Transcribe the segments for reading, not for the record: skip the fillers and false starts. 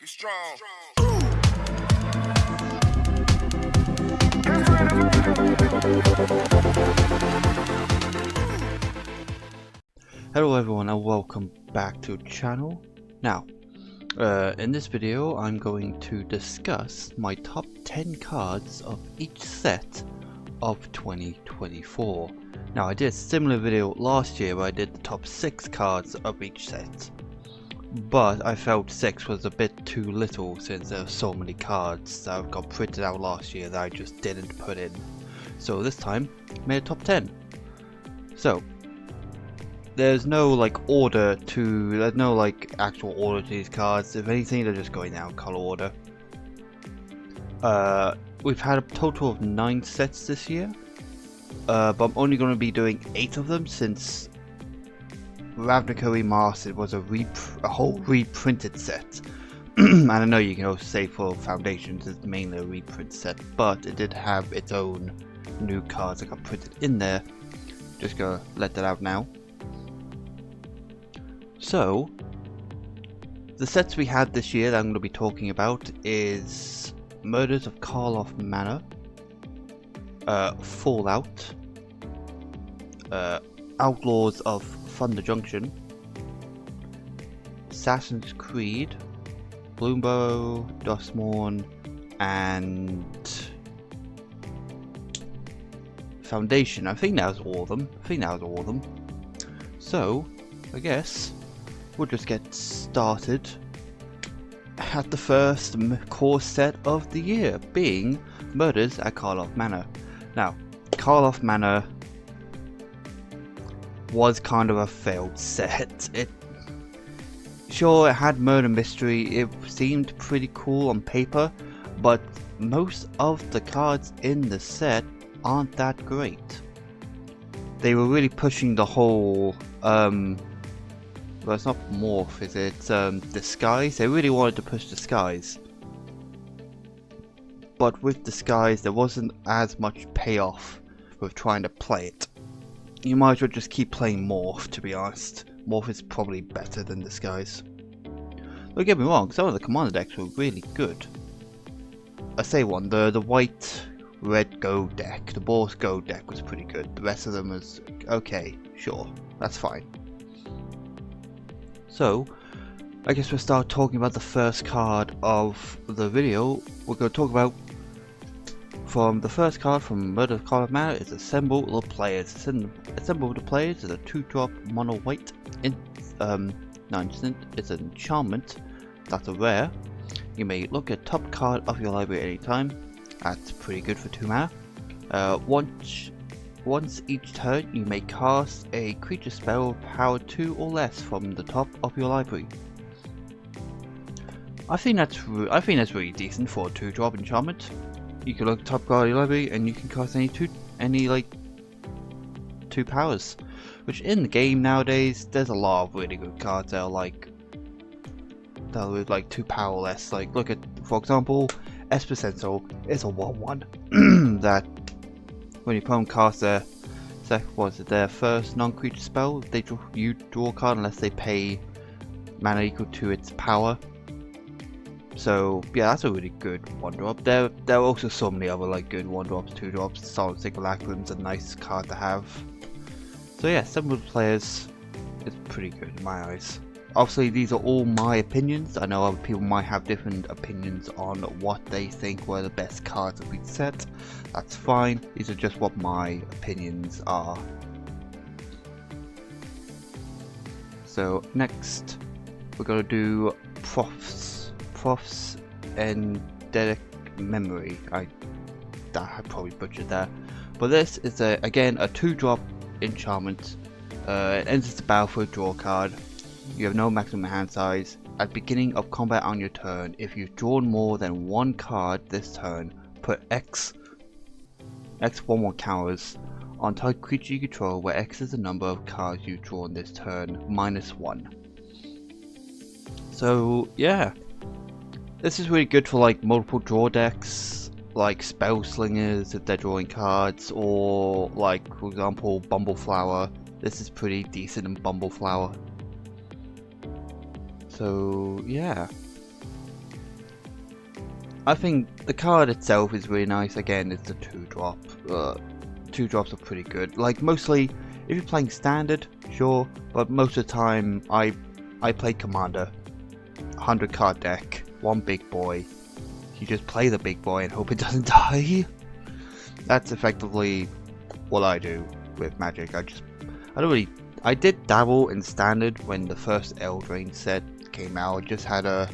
Get strong. Hello everyone and welcome back to the channel. Now, in this video I'm going to discuss my top 10 cards of each set of 2024. Now I did a similar video last year where I did the top 6 cards of each set, but I felt 6 was a bit too little since there are so many cards that got printed out last year that I just didn't put in. So this time, made a top 10. So, there's no there's no actual order to these cards. If anything, they're just going down color order. We've had a total of 9 sets this year, but I'm only going to be doing 8 of them since Ravnica Remastered was a whole reprinted set. And I know you can also say for Foundations it's mainly a reprint set, but it did have its own new cards that got printed in there. Just gonna let that out now. So, the sets we had this year that I'm going to be talking about is Murders of Karlov Manor, Fallout, Outlaws of Thunder Junction, Assassin's Creed, Bloomburrow, Dustmourn, and Foundation. I think that was all of them. So, I guess we'll just get started at the first core set of the year, being Murders at Karlov Manor. Now, Karlov Manor was kind of a failed set. It had murder mystery, it seemed pretty cool on paper, but most of the cards in the set aren't that great. They were really pushing the whole well, it's not morph, is it? Disguise? They really wanted to push disguise. But with disguise, there wasn't as much payoff with trying to play it. You might as well just keep playing morph, to be honest. Morph is probably better than disguise. Don't get me wrong, some of the commander decks were really good. I say one, the white red go deck, the Boros go deck was pretty good. The rest of them was okay, sure, that's fine. So, I guess we'll start talking about the first card of the video. We're going to talk about the first card from Murder of Karlov Manor is Assemble the Players. Assemble the Players is a 2-drop mono white. It's an enchantment. That's a rare. You may look at top card of your library anytime. That's pretty good for 2 mana. Once each turn, you may cast a creature spell of power 2 or less from the top of your library. I think that's really decent for a 2-drop enchantment. You can look at top card of your library and you can cast any 2 powers. Which in the game nowadays, there's a lot of really good cards that are with 2 power or less. Like look at, for example, Esper Sentinel is a 1/1 that when your opponent casts their first non-creature spell, you draw a card unless they pay mana equal to its power. So yeah, that's a really good 1-drop. There are also so many other good 1-drops, 2-drops. Solid Sickle Ackland's a nice card to have. So yeah, Assemble the Players is pretty good in my eyes. Obviously, these are all my opinions. I know other people might have different opinions on what they think were the best cards of each set. That's fine. These are just what my opinions are. So next, we're going to do Prof's Eidetic Memory. I probably butchered that. But this is again a 2-drop enchantment. It enters the battlefield, draw a card. You have no maximum hand size. At the beginning of combat on your turn, if you've drawn more than 1 card this turn, put X 1/1 counters on target creature you control, where X is the number of cards you've drawn this turn, -1. So yeah, this is really good for multiple draw decks, like Spell Slingers if they're drawing cards, or for example Bumbleflower. This is pretty decent in Bumbleflower. So yeah, I think the card itself is really nice. Again, it's a 2-drop. 2-drops are pretty good. Like, mostly, if you're playing standard, sure, but most of the time, I play commander. 100 card deck, one big boy. You just play the big boy and hope it doesn't die. That's effectively what I do with Magic. I did dabble in standard when the first Eldraine set came out. I just had a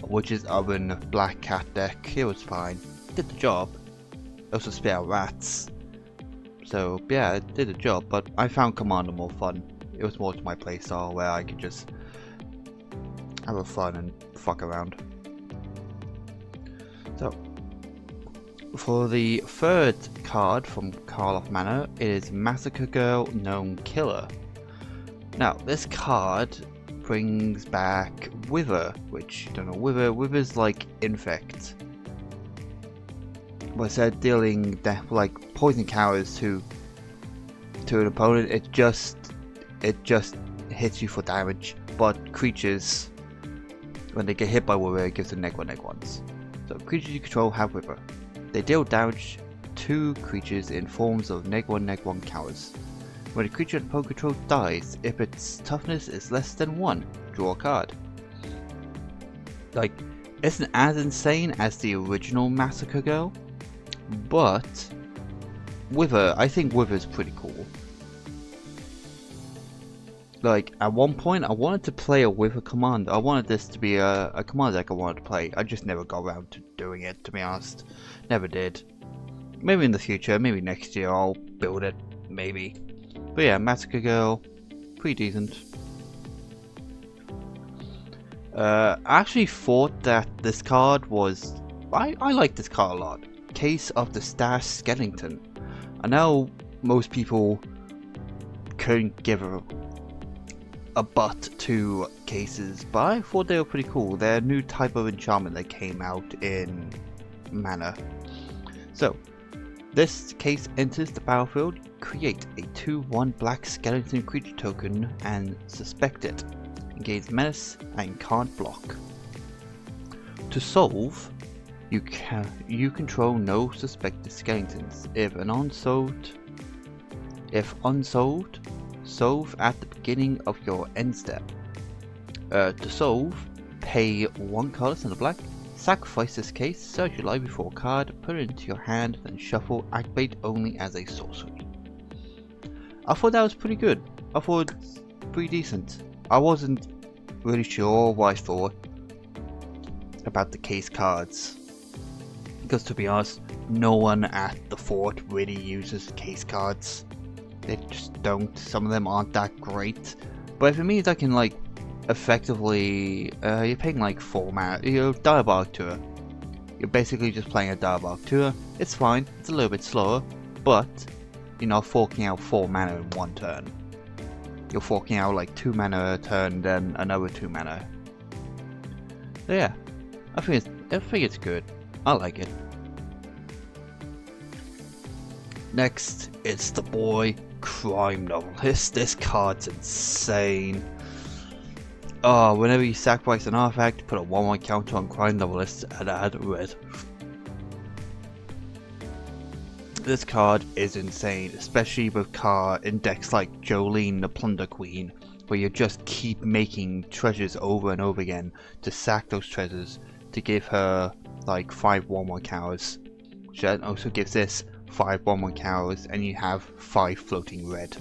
Witch's Oven Black Cat deck. It was fine. Did the job. Also spit out rats. So yeah, it did the job, but I found Commander more fun. It was more to my playstyle where I could just have a fun and fuck around. So for the third card from Karloff Manor, it is Massacre Girl Gnome Killer. Now this card brings back Wither, which you don't know, Wither's like Infect. But instead of dealing death like poison counters to an opponent, it just hits you for damage. But creatures, when they get hit by Wither, it gives them -1/-1s. So creatures you control have Wither. They deal damage to creatures in forms of -1/-1 counters. When a creature in opponent control dies, if its toughness is less than 1, draw a card. Like, it isn't as insane as the original Massacre Girl, but Wither, I think Wither's pretty cool. Like, at one point I wanted to play a Wither commander. I wanted this to be a commander deck I wanted to play. I just never got around to doing it, to be honest. Never did. Maybe in the future, maybe next year I'll build it, maybe. But yeah, Massacre Girl, pretty decent. I actually thought that this card was... I like this card a lot. Case of the Stash Skellington. I know most people couldn't give a butt to cases, but I thought they were pretty cool. They're a new type of enchantment that came out in Mana. So, this case enters the battlefield, create a 2/1 black skeleton creature token and suspect it. Engage menace and can't block. To solve, you control no suspected skeletons. If unsolved, solve at the beginning of your end step. To solve, pay 1 colorless and a black, sacrifice this case, search your library for a card, put it into your hand, then shuffle, activate only as a sorcery. I thought that was pretty good. I thought it was pretty decent. I wasn't really sure what I thought about the case cards. Because to be honest, no one at the fort really uses case cards. They just don't. Some of them aren't that great. But if it means I can like effectively, you're paying like 4 mana, you're Diabolic Tour. You're basically just playing a Diabolic Tour. It's fine, it's a little bit slower, but you're not forking out 4 mana in one turn. You're forking out like 2 mana a turn, then another 2 mana. So yeah, I think it's good. I like it. Next, it's the boy Crime Novelist. This card's insane. Oh, whenever you sacrifice an artifact, put a 1/1 counter on Crime Novelist and add red. This card is insane, especially with card in decks like Jolene the Plunder Queen, where you just keep making treasures over and over again to sack those treasures to give her like 5 1/1 counters, which then also gives this 5 1/1 counters, and you have 5 floating red.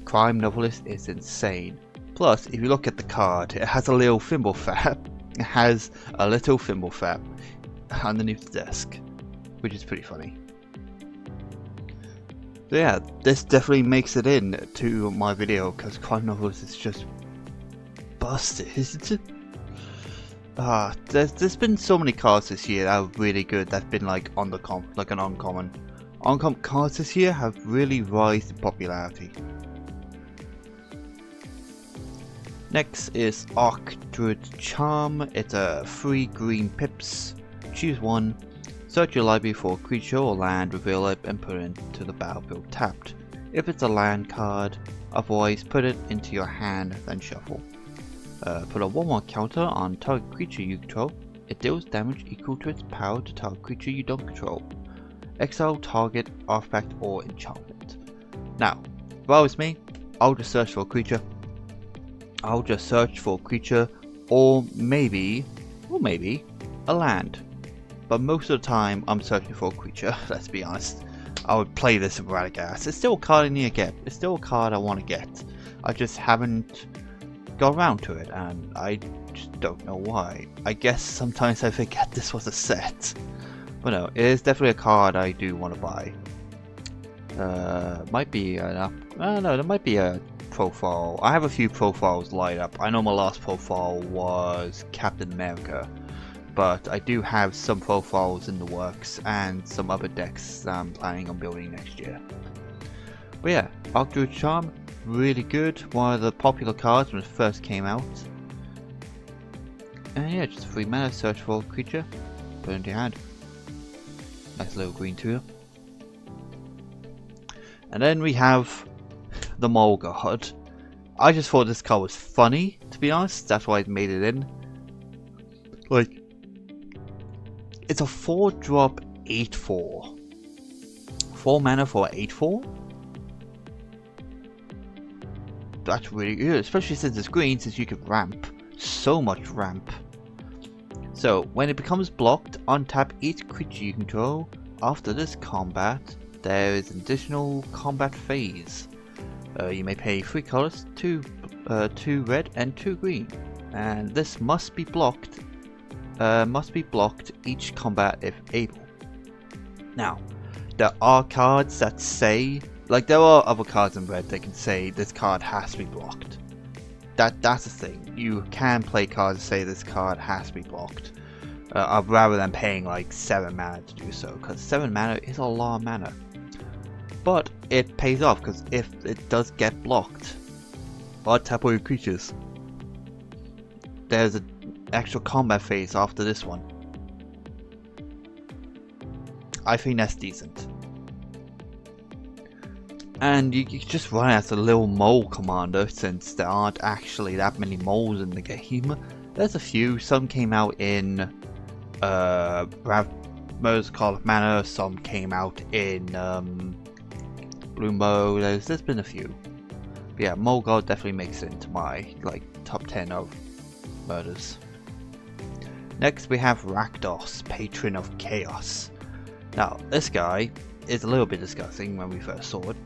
Crime Novelist is insane. Plus, if you look at the card, it has a little Thimblefab. It has a little Thimblefab underneath the desk, which is pretty funny. So yeah, this definitely makes it in to my video because Crime Novelist is just busted. There's been so many cards this year that are really good. That's been like an uncommon. Uncommon cards this year have really risen in popularity. Next is Archdruid Charm. It's a 3 green pips. Choose one. Search your library for a creature or land, reveal it, and put it into the battlefield tapped. If it's a land card, otherwise put it into your hand, then shuffle. Put a 1/1 counter on target creature you control. It deals damage equal to its power to target creature you don't control. Exile target, artifact, or enchantment. Now, if I was me, I'll just search for a creature. Or maybe a land. But most of the time, I'm searching for a creature, let's be honest. I would play this in Radagast. It's still a card I need to get. It's still a card I want to get. I just haven't got around to it, and I just don't know why. I guess sometimes I forget this was a set. But no, it is definitely a card I do want to buy. Might be enough. No, there might be a profile. I have a few profiles lined up. I know my last profile was Captain America, but I do have some profiles in the works and some other decks that I'm planning on building next year. But yeah, Archdruid Charm, really good. One of the popular cards when it first came out. And yeah, just 3 mana, search for a creature, put it into your hand. Nice little green tool. And then we have the Mole God. I just thought this card was funny, to be honest. That's why I made it in. Like, it's a 4-drop 8/4. 4 mana for 8/4? That's really good, especially since it's green, since you can ramp. So much ramp. So, when it becomes blocked, untap each creature you control. After this combat, there is an additional combat phase. You may pay 3 colors, 2 red and 2 green. And this must be blocked each combat if able. Now, there are cards that say, like there are other cards in red that can say this card has to be blocked. That's the thing. You can play cards that say this card has to be blocked. Rather than paying like 7 mana to do so, because 7 mana is a lot of mana. But it pays off, because if it does get blocked, tap all your creatures. There's an actual combat phase after this one. I think that's decent. And you can just run as a little mole commander, since there aren't actually that many moles in the game. There's a few. Some came out in Murder's Call of Mana, some came out in Blue Mo. There's been a few. But yeah, Mole God definitely makes it into my top 10 of murders. Next we have Rakdos, Patron of Chaos. Now this guy is a little bit disgusting when we first saw it.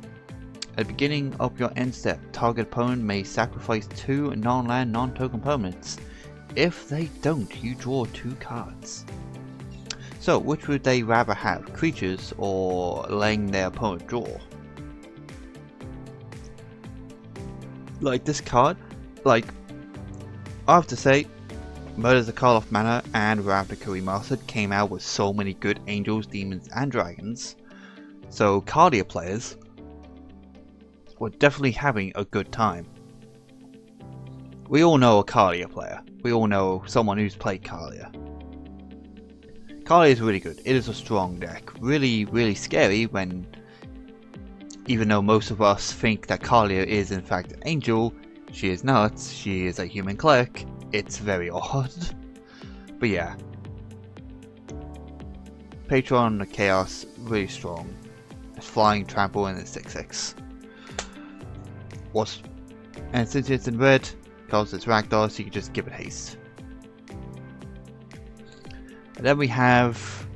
At the beginning of your end step, target opponent may sacrifice 2 non-land, non-token permanents. If they don't, you draw 2 cards. So, which would they rather have, creatures or letting their opponent draw? Like this card, I have to say, Murder's Call of Mana and Ravnica Remastered came out with so many good angels, demons and dragons. So Cardia players were definitely having a good time. We all know a Cardia player. We all know someone who's played Cardia. Cardia is really good. It is a strong deck. Really, really scary when, even though most of us think that Cardia is in fact an angel, she is not. She is a human cleric. It's very odd. But yeah. Patron of Chaos, really strong. It's flying, trample, and it's 6/6. And since it's in red, because it's Rakdos, you can just give it haste. And then we have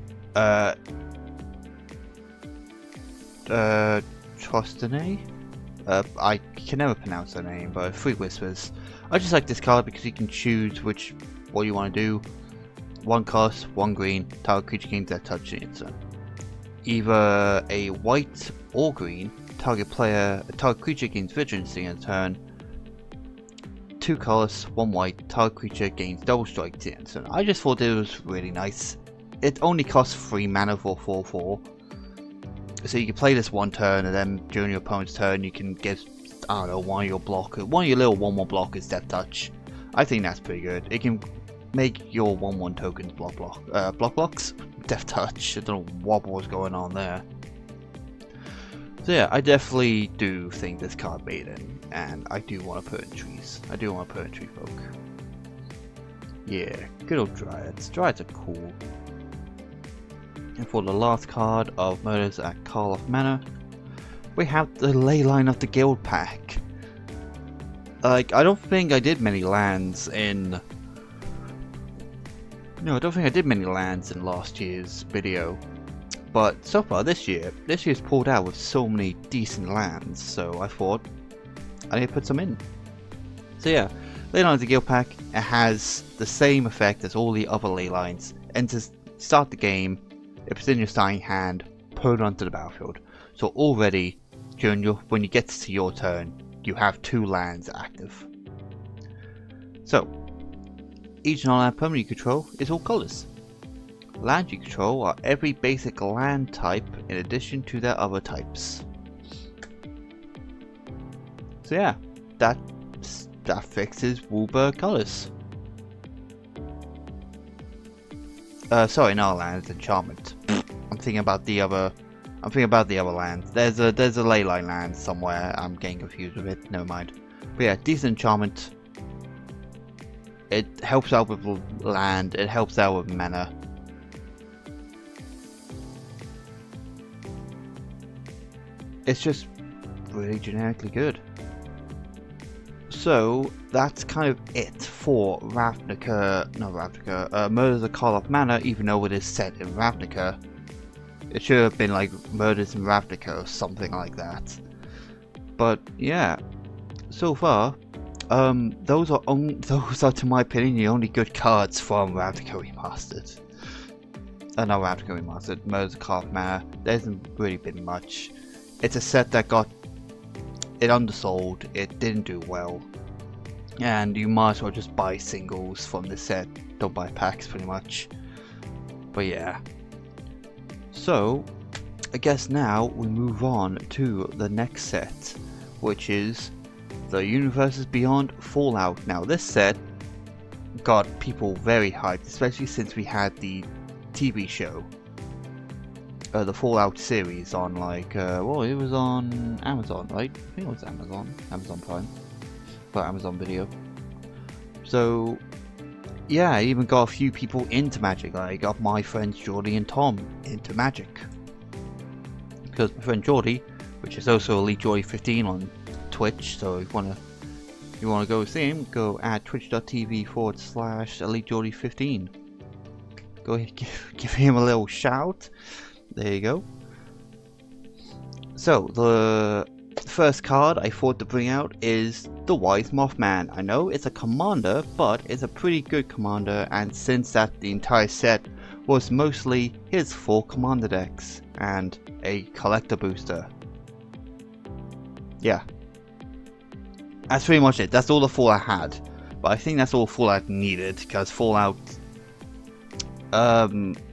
Trostane. I can never pronounce her name, but Free Whispers. I just like this card because you can choose what you want to do. 1 cost, 1 green, target creature gains that touch the instant. Either a white or green, target creature gains Vigilancy in turn. 2 colors, 1 white, target creature gains double strike to instant. I just thought it was really nice. It only costs 3 mana for 4/4. So you can play this 1 turn, and then during your opponent's turn you can get, I don't know, one of your little 1/1 blockers Death Touch. I think that's pretty good. It can make your 1/1 tokens block blocks? Death Touch. I don't know what was going on there. So yeah, I definitely do think this card made it, and I do want to put in trees. I do want to put in Tree Folk. Yeah, good old Dryads. Dryads are cool. And for the last card of Murders at Karloff Manor, we have the Leyline of the Guild pack. Like, I don't think I did many lands in... No, I don't think I did many lands in last year's video. But so far this year's pulled out with so many decent lands, so I thought I need to put some in. So yeah, Leyline of the Guild pack, it has the same effect as all the other Leylines. And to start the game, if it's in your starting hand, put it onto the battlefield. So already, when you get to your turn, you have 2 lands active. So, each non-land permanent you control is all colours. Lands you control are every basic land type in addition to their other types. So yeah, that fixes Wulberg colours. Sorry, not land, it's enchantment. I'm thinking about the other lands. There's a Leyline land somewhere. I'm getting confused with it. Never mind. But yeah, decent enchantment. It helps out with land. It helps out with mana. It's just really generically good. So that's kind of it for Murders at Karloff Manor, even though it is set in Ravnica. It should have been like Murders in Ravnica or something like that. But yeah, so far, those are to my opinion the only good cards from Ravnica Remastered. Not Ravnica Remastered, Murders at Karloff Manor. There hasn't really been much. It's a set that got undersold. It didn't do well, and you might as well just buy singles from the set. Don't buy packs, pretty much. But yeah. So, I guess now we move on to the next set, which is the Universes Beyond Fallout. Now, this set got people very hyped, especially since we had the TV show, the Fallout series on well, it was on Amazon, right? I think it was Amazon Prime, or Amazon Video. So, yeah, I even got a few people into Magic. I got my friends Jordy and Tom into Magic. Because my friend Jordy, which is also Elite Jordy 15 on Twitch, so if you wanna go see him, go at twitch.tv/Elite Jordy 15. Go ahead, give him a little shout. There you go. So, the first card I thought to bring out is the Wise Mothman. I know it's a commander, but it's a pretty good commander, and since that the entire set was mostly his 4 commander decks and a collector booster. Yeah. That's pretty much it. That's all the Fallout had. But I think that's all Fallout needed, because Fallout...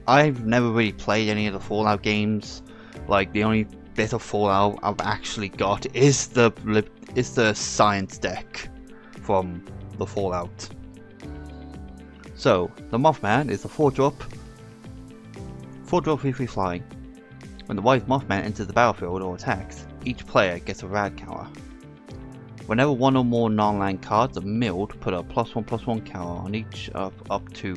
I've never really played any of the Fallout games. Like, the only bit of Fallout I've actually got is the science deck from the Fallout. So, the Mothman is a 4-drop 3/3 flying. When the Wise Mothman enters the battlefield or attacks, each player gets a rad counter. Whenever one or more non-land cards are milled, put a +1/+1 counter on each of up to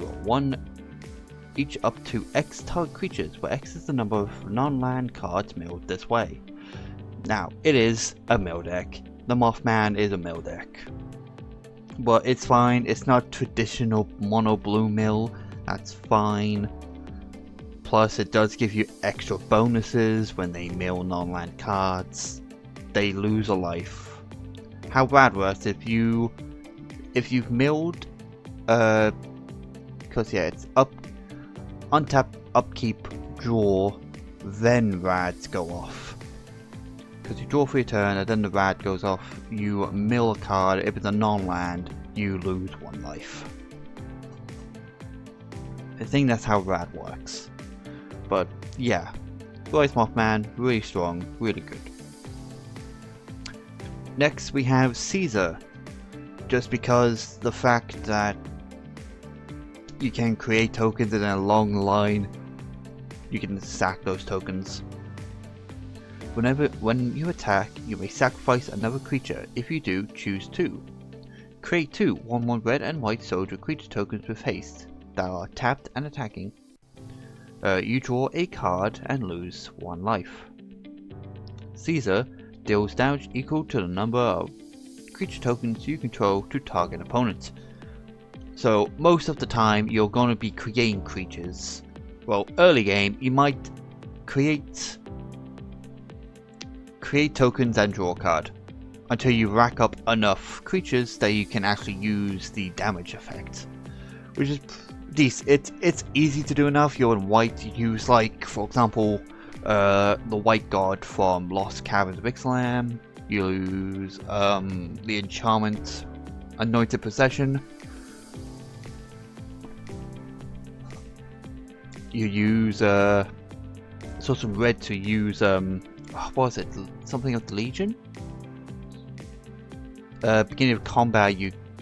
X target creatures, where X is the number of non-land cards milled this way. Now, it is a mill deck. The Mothman is a mill deck. But it's fine, it's not traditional mono blue mill, that's fine. Plus, it does give you extra bonuses when they mill non-land cards. They lose a life. How bad works if you've milled, because yeah, it's untap, upkeep, draw, then rads go off. Because you draw for your turn and then the rad goes off, you mill a card. If it's a non-land, you lose 1 life. I think that's how rad works. But yeah, Wise Mothman, really strong, really good. Next we have Caesar. Just because the fact that you can create tokens in a long line, you can sack those tokens. When you attack, you may sacrifice another creature. If you do, choose 2. create 2 1/1 red and white soldier creature tokens with haste that are tapped and attacking. You draw a card and lose 1 life. Caesar deals damage equal to the number of creature tokens you control to target opponents. So most of the time you're going to be creating creatures. Well, early game you might create tokens and draw a card until you rack up enough creatures that you can actually use the damage effect, which is decent. It's easy to do enough. You're in white, you use, like, for example, the White God from Lost Caverns of Ixalan. You use the enchantment Anointed Possession. You use sort of red to use what was it? Something of the Legion? Beginning of combat,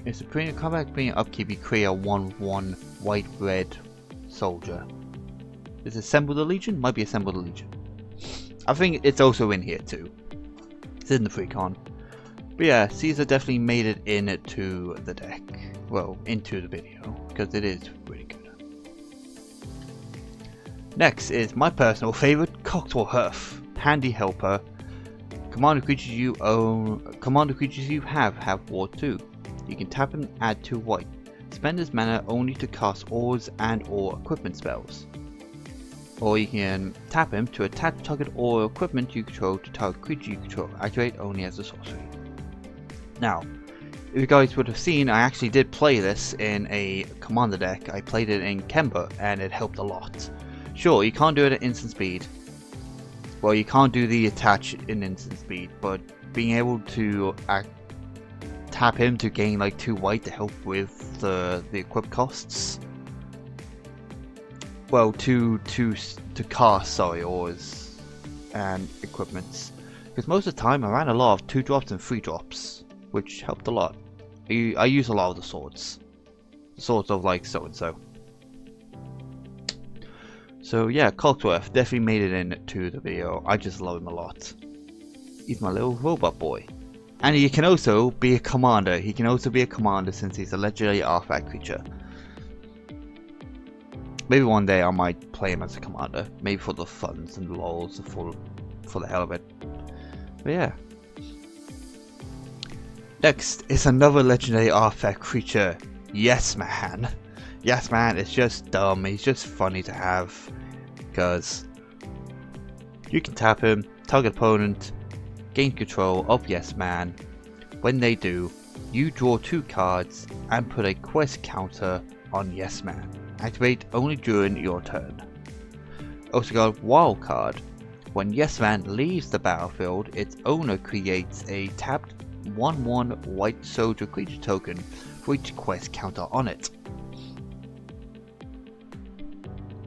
it's the beginning of combat, beginning of upkeep, you create a 1/1 white red soldier. Is it Assemble the Legion? Might be Assemble the Legion. I think it's also in here too. It's in the Freecon. But yeah, Caesar definitely made it into the deck. Well, into the video, because it is really good. Next is my personal favorite, Cogsworth, handy helper. Commander creatures you have Ward 2. You can tap and add 2 white. Spend this mana only to cast ores and/or equipment spells. Or you can tap him to attach target or equipment you control to target creature you control. Activate only as a sorcery. Now, if you guys would have seen, I actually did play this in a commander deck. I played it in Kemba and it helped a lot. Sure, you can't do it at instant speed. Well, you can't do the attach in instant speed, but being able to tap him to gain like 2 white to help with the equip costs. Well, to cast, ores and equipments. Because most of the time I ran a lot of 2 drops and 3 drops, which helped a lot. I use a lot of the swords. Swords of like so and so. So yeah, Cogsworth definitely made it into the video. I just love him a lot. He's my little robot boy. And he can also be a commander. He can also be a commander since he's a legendary artifact creature. Maybe one day I might play him as a commander. Maybe for the funs and the lols, for the hell of it. But yeah. Next is another legendary artifact creature, Yes Man. Yes Man is just dumb, he's just funny to have. Because you can tap him, target opponent, gain control of Yes Man. When they do, you draw 2 cards and put a quest counter on Yes Man. Activate only during your turn. Also got Wild Card. When Yes Man leaves the battlefield, its owner creates a tapped 1/1 white soldier creature token for each quest counter on it.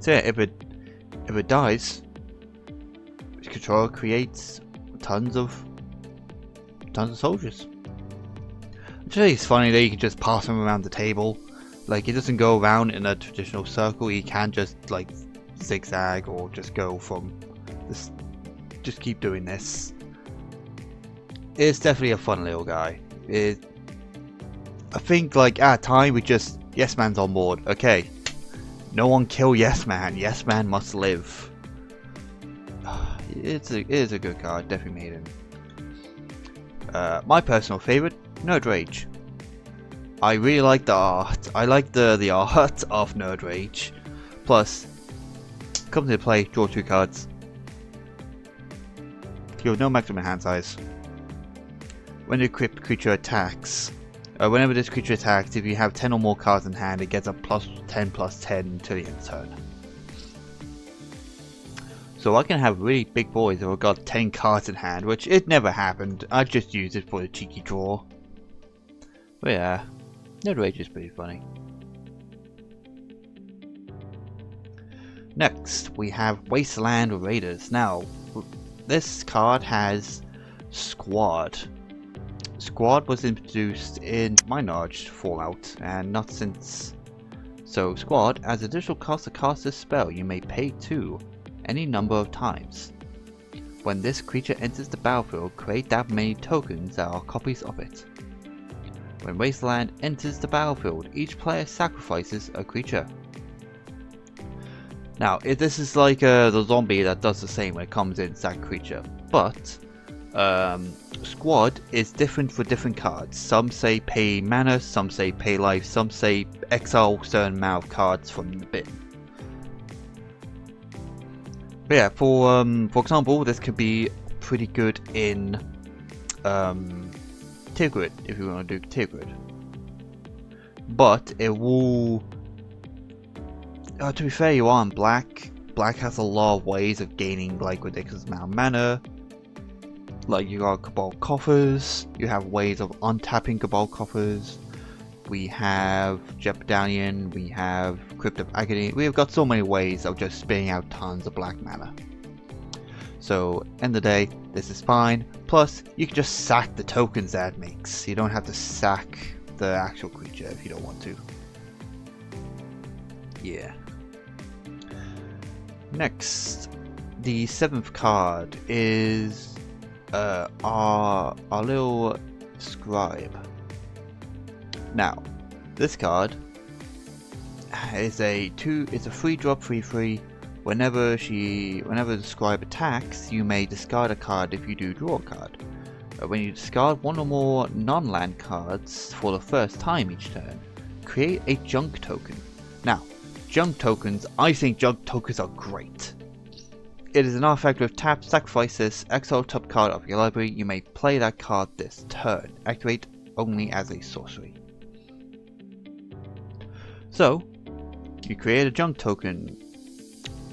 So yeah, if it dies, its controller creates tons of soldiers. Actually, it's funny that you can just pass them around the table. Like, it doesn't go around in a traditional circle. You can just like zigzag or just go from this. Just keep doing this. It's definitely a fun little guy. I think like at a time we just Yes Man's on board. Okay, no one kill Yes Man. Yes Man must live. It is a good card. Definitely made him. My personal favorite, Nerd Rage. I really like the art. I like the art of Nerd Rage. Plus, comes into play. Draw 2 cards. You have no maximum hand size. When the equipped creature attacks, whenever this creature attacks, if you have 10 or more cards in hand, it gets a +10/+10 until the end of the turn. So I can have really big boys that have got 10 cards in hand, which it never happened. I just used it for a cheeky draw. But yeah, Nerd Rage is pretty funny. Next, we have Wasteland Raiders. Now, this card has Squad. Squad was introduced in my knowledge Fallout, and not since. So Squad, as additional cost to cast this spell, you may pay 2 any number of times. When this creature enters the battlefield, create that many tokens that are copies of it. When Wasteland enters the battlefield, each player sacrifices a creature. Now, if this is like the zombie that does the same when it comes in, sack creature, but Squad is different for different cards. Some say pay mana, some say pay life, some say exile certain amount of cards from the bin. But yeah, for example, this could be pretty good in Tigrid, if you want to do Tigrid. But it will... to be fair, you are on black. Black has a lot of ways of gaining like ridiculous amount of mana. Like you got Cabal Coffers, you have ways of untapping Cabal Coffers. We have Jeopardalian, we have Crypt of Agony. We have got so many ways of just spitting out tons of black mana. So, end of the day, this is fine. Plus, you can just sack the tokens that it makes. You don't have to sack the actual creature if you don't want to. Yeah. Next, the 7th card is our little Scribe. Now, this card is a 3-drop 3/3. Whenever the Scribe attacks, you may discard a card if you do draw a card. When you discard one or more non-land cards for the first time each turn, create a junk token. Now, junk tokens, I think junk tokens are great. It is an artifact with tap, sacrifice this, exile top card of your library, you may play that card this turn. Activate only as a sorcery. So, you create a junk token.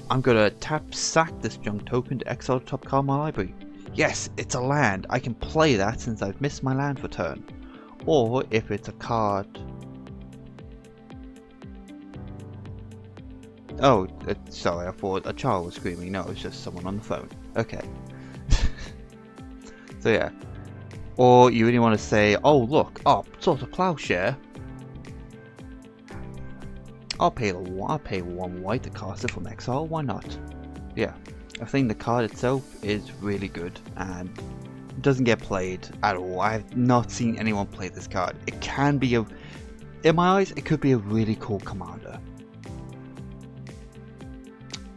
I'm gonna tap sack this junk token to exile top card of my library. Yes, it's a land. I can play that since I've missed my land for turn. Or if it's a card. Oh, sorry, I thought a child was screaming. No, it's just someone on the phone. Okay. So yeah. Or you really want to say, oh look, sort of Plowshare. I'll pay 1 white to cast it from exile, why not? Yeah, I think the card itself is really good and doesn't get played at all. I have not seen anyone play this card. It can be in my eyes, it could be a really cool commander.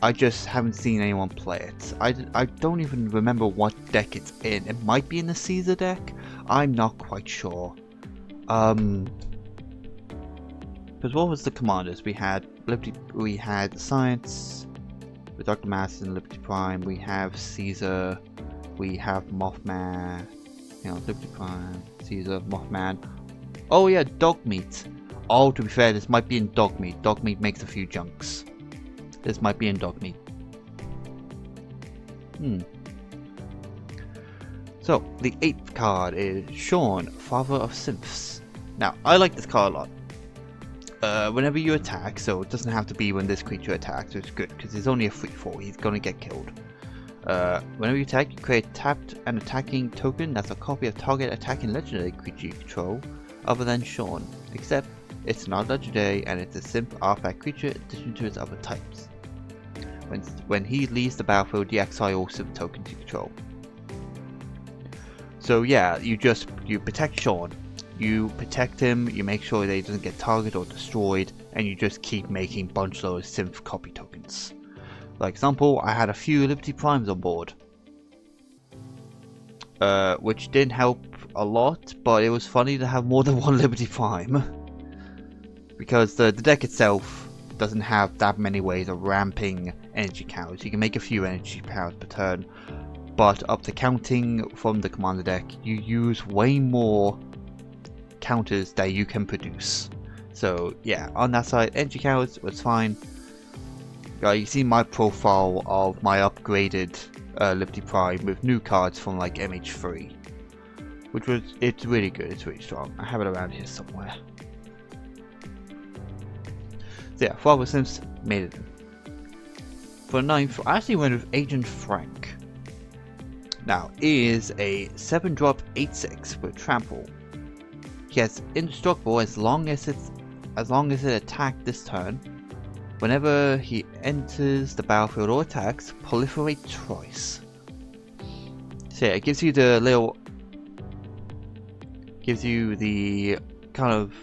I just haven't seen anyone play it. I don't even remember what deck it's in. It might be in the Caesar deck. I'm not quite sure. Because what was the commanders? We had Liberty, we had Science with Dr. Mass and Liberty Prime. We have Caesar. We have Mothman. You know, Liberty Prime, Caesar, Mothman. Oh yeah, Dogmeat. Oh, to be fair, this might be in Dogmeat. Dogmeat makes a few junks. This might be in Dogmeat. So, the 8th card is Sean, Father of Synths. Now, I like this card a lot. Whenever you attack, so it doesn't have to be when this creature attacks, which is good, because it's only a 3/4, he's gonna get killed. Whenever you attack, you create tapped an attacking token that's a copy of target attacking legendary creature you control, other than Sean, except it's not legendary and it's a simp artifact creature in addition to its other types. When he leaves the battlefield, you exile all simp tokens you control. So yeah, you protect Sean. You protect him, you make sure that he doesn't get targeted or destroyed, and you just keep making bunch loads of synth copy tokens. Like example, I had a few Liberty Primes on board, which didn't help a lot, but it was funny to have more than one Liberty Prime. Because the deck itself doesn't have that many ways of ramping energy counters. You can make a few energy powers per turn, but up to counting from the commander deck, you use way more counters that you can produce. So yeah, on that side, energy counters was fine. You see my profile of my upgraded Liberty Prime with new cards from like MH3, it's really good, it's really strong. I have it around here somewhere. So yeah, Father of Synths made it in. For the 9th, I actually went with Agent Frank. Now, he is a 7-drop 8/6 with trample. He has indestructible as long as it attacked this turn. Whenever he enters the battlefield or attacks, proliferate twice. So yeah, it gives you the kind of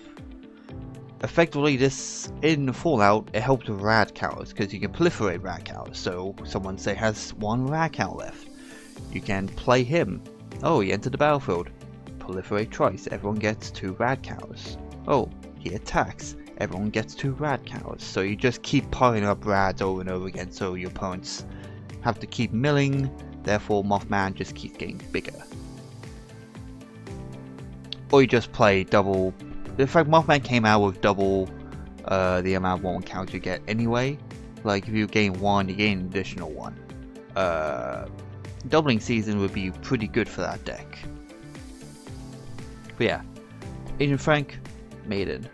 effectively this in Fallout. It helps with rad counters because you can proliferate rad counters. So someone say has 1 rad count left, you can play him. Oh, he entered the battlefield. Proliferate twice. Everyone gets 2 rad counters. Oh, he attacks. Everyone gets 2 rad counters. So you just keep piling up rads over and over again. So your opponents have to keep milling. Therefore, Mothman just keeps getting bigger. Or you just play double. In fact, Mothman came out with double the amount of 1 count you get anyway. Like if you gain 1, you gain an additional 1. Doubling season would be pretty good for that deck. But yeah, Agent Frank, Maiden.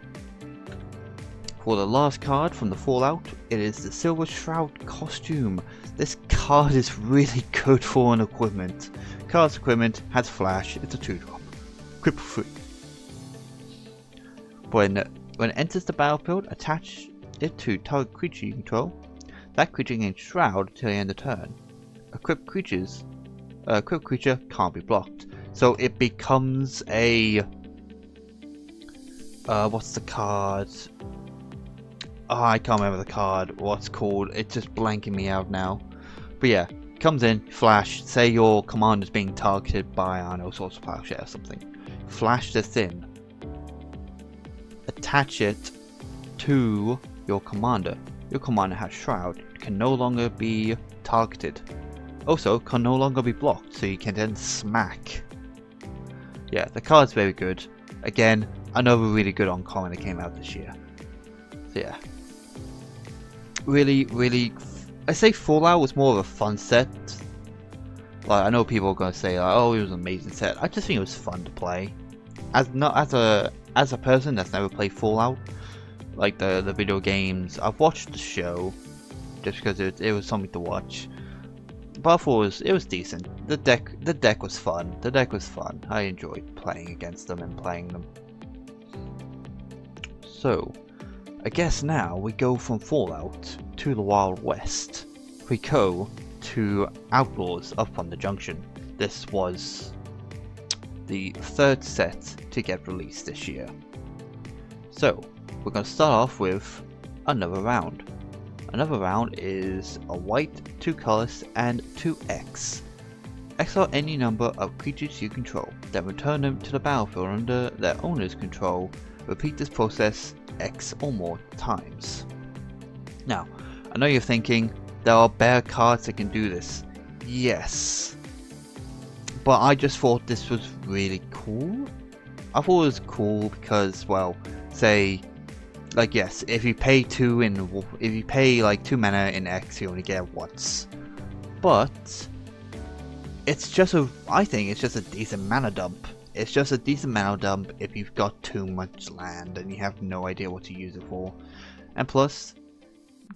For the last card from the Fallout, it is the Silver Shroud costume. This card is really good for an equipment. Card's equipment has flash, it's a 2-drop. Cripple free. When it enters the battlefield, attach it to target creature you control. That creature gains Shroud until the end of turn. Equipped creature can't be blocked. So it becomes a what's the card? Oh, I can't remember the card. What's called? It's just blanking me out now. But yeah, comes in, flash. Say your commander's being targeted by, I don't know, Source of Plowshare or something. Flash this in. Attach it to your commander. Your commander has Shroud. Can no longer be targeted. Also, can no longer be blocked, so you can then smack. Yeah, the card's very good. Again, another really good uncommon that came out this year. So yeah. Really, I say Fallout was more of a fun set. Like, I know people are gonna say like, oh, it was an amazing set. I just think it was fun to play. As a person that's never played Fallout, like the video games, I've watched the show just because it was something to watch. But I thought it was decent. The deck was fun. The deck was fun. I enjoyed playing against them and playing them. So, I guess now we go from Fallout to the Wild West. We go to Outlaws of Thunder Junction. This was the 3rd set to get released this year. So, we're going to start off with another round. Another round is a white, 2 colors, and 2 X. Exile any number of creatures you control, then return them to the battlefield under their owner's control. Repeat this process X or more times. Now, I know you're thinking, there are better cards that can do this. Yes. But I just thought this was really cool. I thought it was cool because, well, say, like, yes, if you pay 2 like 2 mana in X, you only get once. But it's just I think it's just a decent mana dump. It's just a decent mana dump if you've got too much land and you have no idea what to use it for. And plus,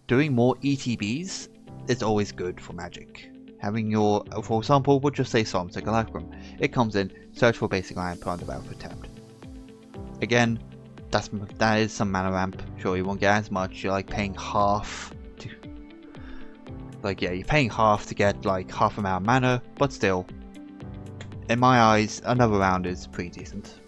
doing more ETBs is always good for Magic. Having your, for example, we'll just say Solemn Simulacrum. It comes in, search for basic land, put on the battlefield tapped. Again, that is some mana ramp. Sure, you won't get as much. You're like paying half to, like, yeah, you're paying half to get like half amount of mana, but still, in my eyes, another round is pretty decent.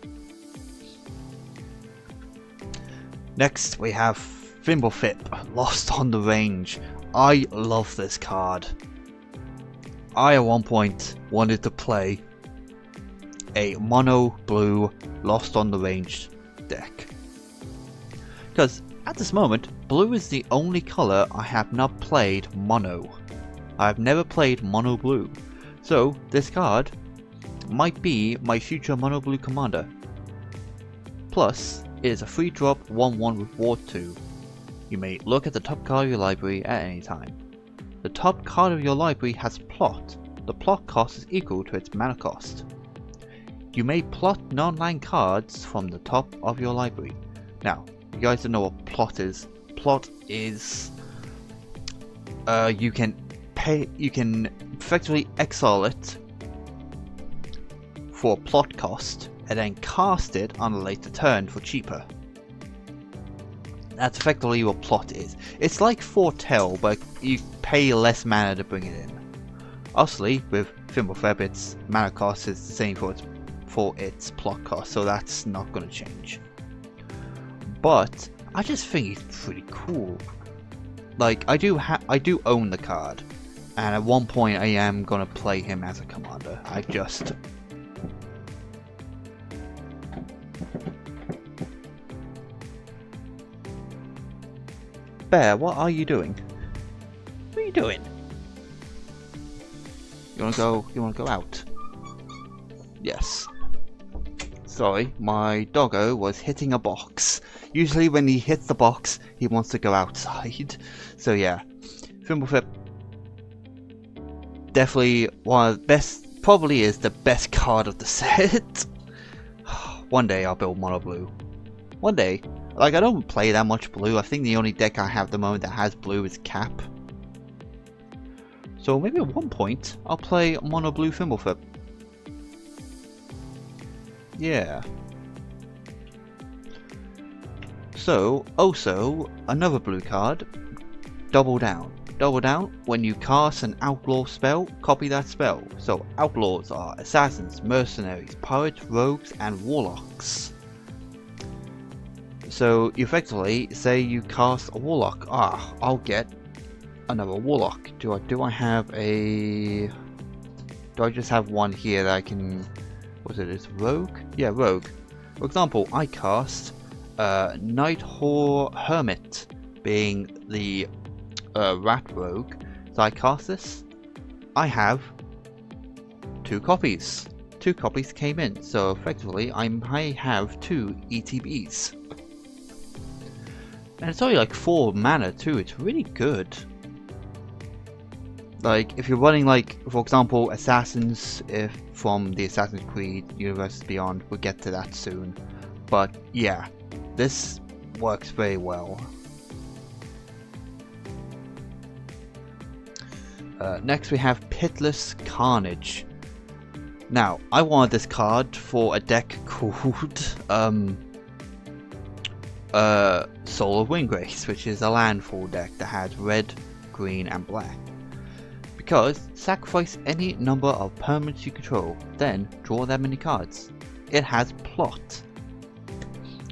Next, we have Thimblefip, Lost on the Range. I love this card. I at one point wanted to play a mono blue Lost on the Range deck. Because at this moment, blue is the only color I have not played mono. I have never played mono blue. So this card might be my future mono blue commander. Plus, it is a free drop 1/1 with Ward 2. You may look at the top card of your library at any time. The top card of your library has plot. The plot cost is equal to its mana cost. You may plot non-land cards from the top of your library. Now, you guys don't know what plot is. Plot is you can effectively exile it for a plot cost and then cast it on a later turn for cheaper. That's effectively what plot is. It's like Foretell, but you pay less mana to bring it in. Obviously, with Thimblefip, its mana cost is the same for its plot cost, so that's not going to change. but I just think he's pretty cool. Like, I do own the card, and at one point I am gonna play him as a commander. I just... Bear, what are you doing? What are you doing? You wanna go out? Yes. Sorry, my doggo was hitting a box. Usually when he hits the box, he wants to go outside. So yeah, Thimbleflip, definitely one of the best, probably is the best card of the set. One day I'll build mono blue. One day. Like, I don't play that much blue. I think the only deck I have at the moment that has blue is Cap. So maybe at one point I'll play mono blue Thimbleflip. Yeah. So, also, another blue card, Double Down. Double Down, when you cast an outlaw spell, copy that spell. So, outlaws are assassins, mercenaries, pirates, rogues, and warlocks. So, effectively, say you cast a warlock. I'll get another warlock. Do I have a... Do I just have one here that I can... What's it? It's rogue? Yeah, rogue. For example, I cast Nighthawk Hermit, being the rat rogue. So I cast this. I have 2 copies. 2 copies came in, so effectively I have 2 ETBs. And it's only like 4 mana too. It's really good. Like, if you're running, like, for example, Assassins, if from the Assassin's Creed Universes Beyond, we'll get to that soon. But yeah, this works very well. Next we have Pitiless Carnage. Now, I wanted this card for a deck called Soul of Windgrace, which is a landfall deck that has red, green, and black. Because sacrifice any number of permanents you control, then draw that many cards. It has plot.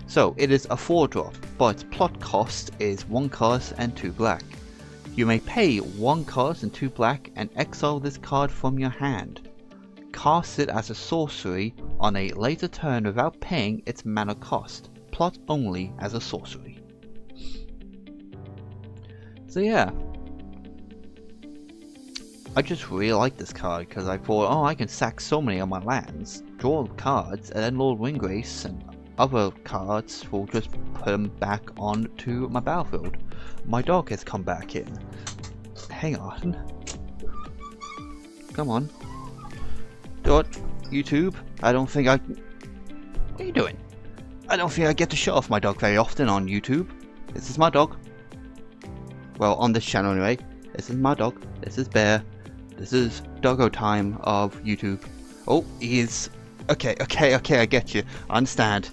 So it is a 4-drop, but its plot cost is 1 card and 2 black. You may pay 1 card and 2 black and exile this card from your hand. Cast it as a sorcery on a later turn without paying its mana cost. Plot only as a sorcery. So yeah. I just really like this card because I thought, oh, I can sack so many of my lands, draw cards, and then Lord Windgrace and other cards will just put them back onto my battlefield. My dog has come back in. Hang on. Come on. Do it, YouTube. I don't think I... What are you doing? I don't think I get to show off my dog very often on YouTube. This is my dog. Well, on this channel anyway. This is my dog. This is Bear. This is doggo time of YouTube. Oh, he is... Okay, I get you. I understand.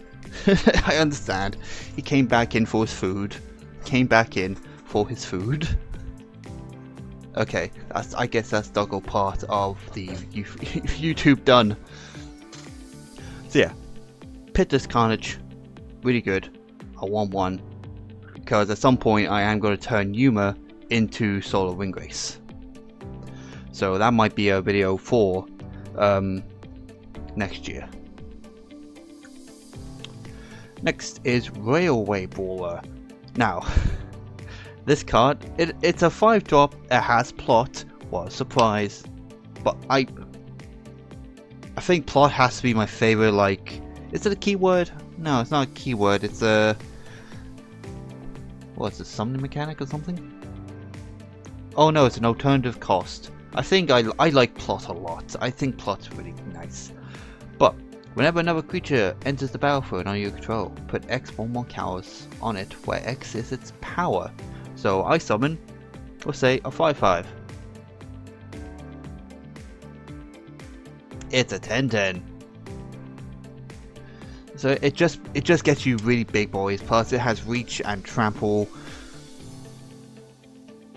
I understand. He came back in for his food. Okay, I guess that's doggo part of the YouTube done. So yeah, Pitiless Carnage, really good. I want one because at some point I am going to turn Yuma into Soul of Windgrace. So that might be a video for next year. Next is Railway Brawler. Now, this card, it's a 5-drop, it has plot. What a surprise. But I think plot has to be my favorite, like, is it a keyword? No, it's not a keyword, it's a... What's it, summoning mechanic or something? Oh no, it's an alternative cost. I think I like plot a lot. I think plot's really nice. But whenever another creature enters the battlefield under your control, put X or more counters on it, where X is its power. So I summon, we'll say, a 5/5. It's a 10/10. So it just gets you really big boys. Plus it has reach and trample.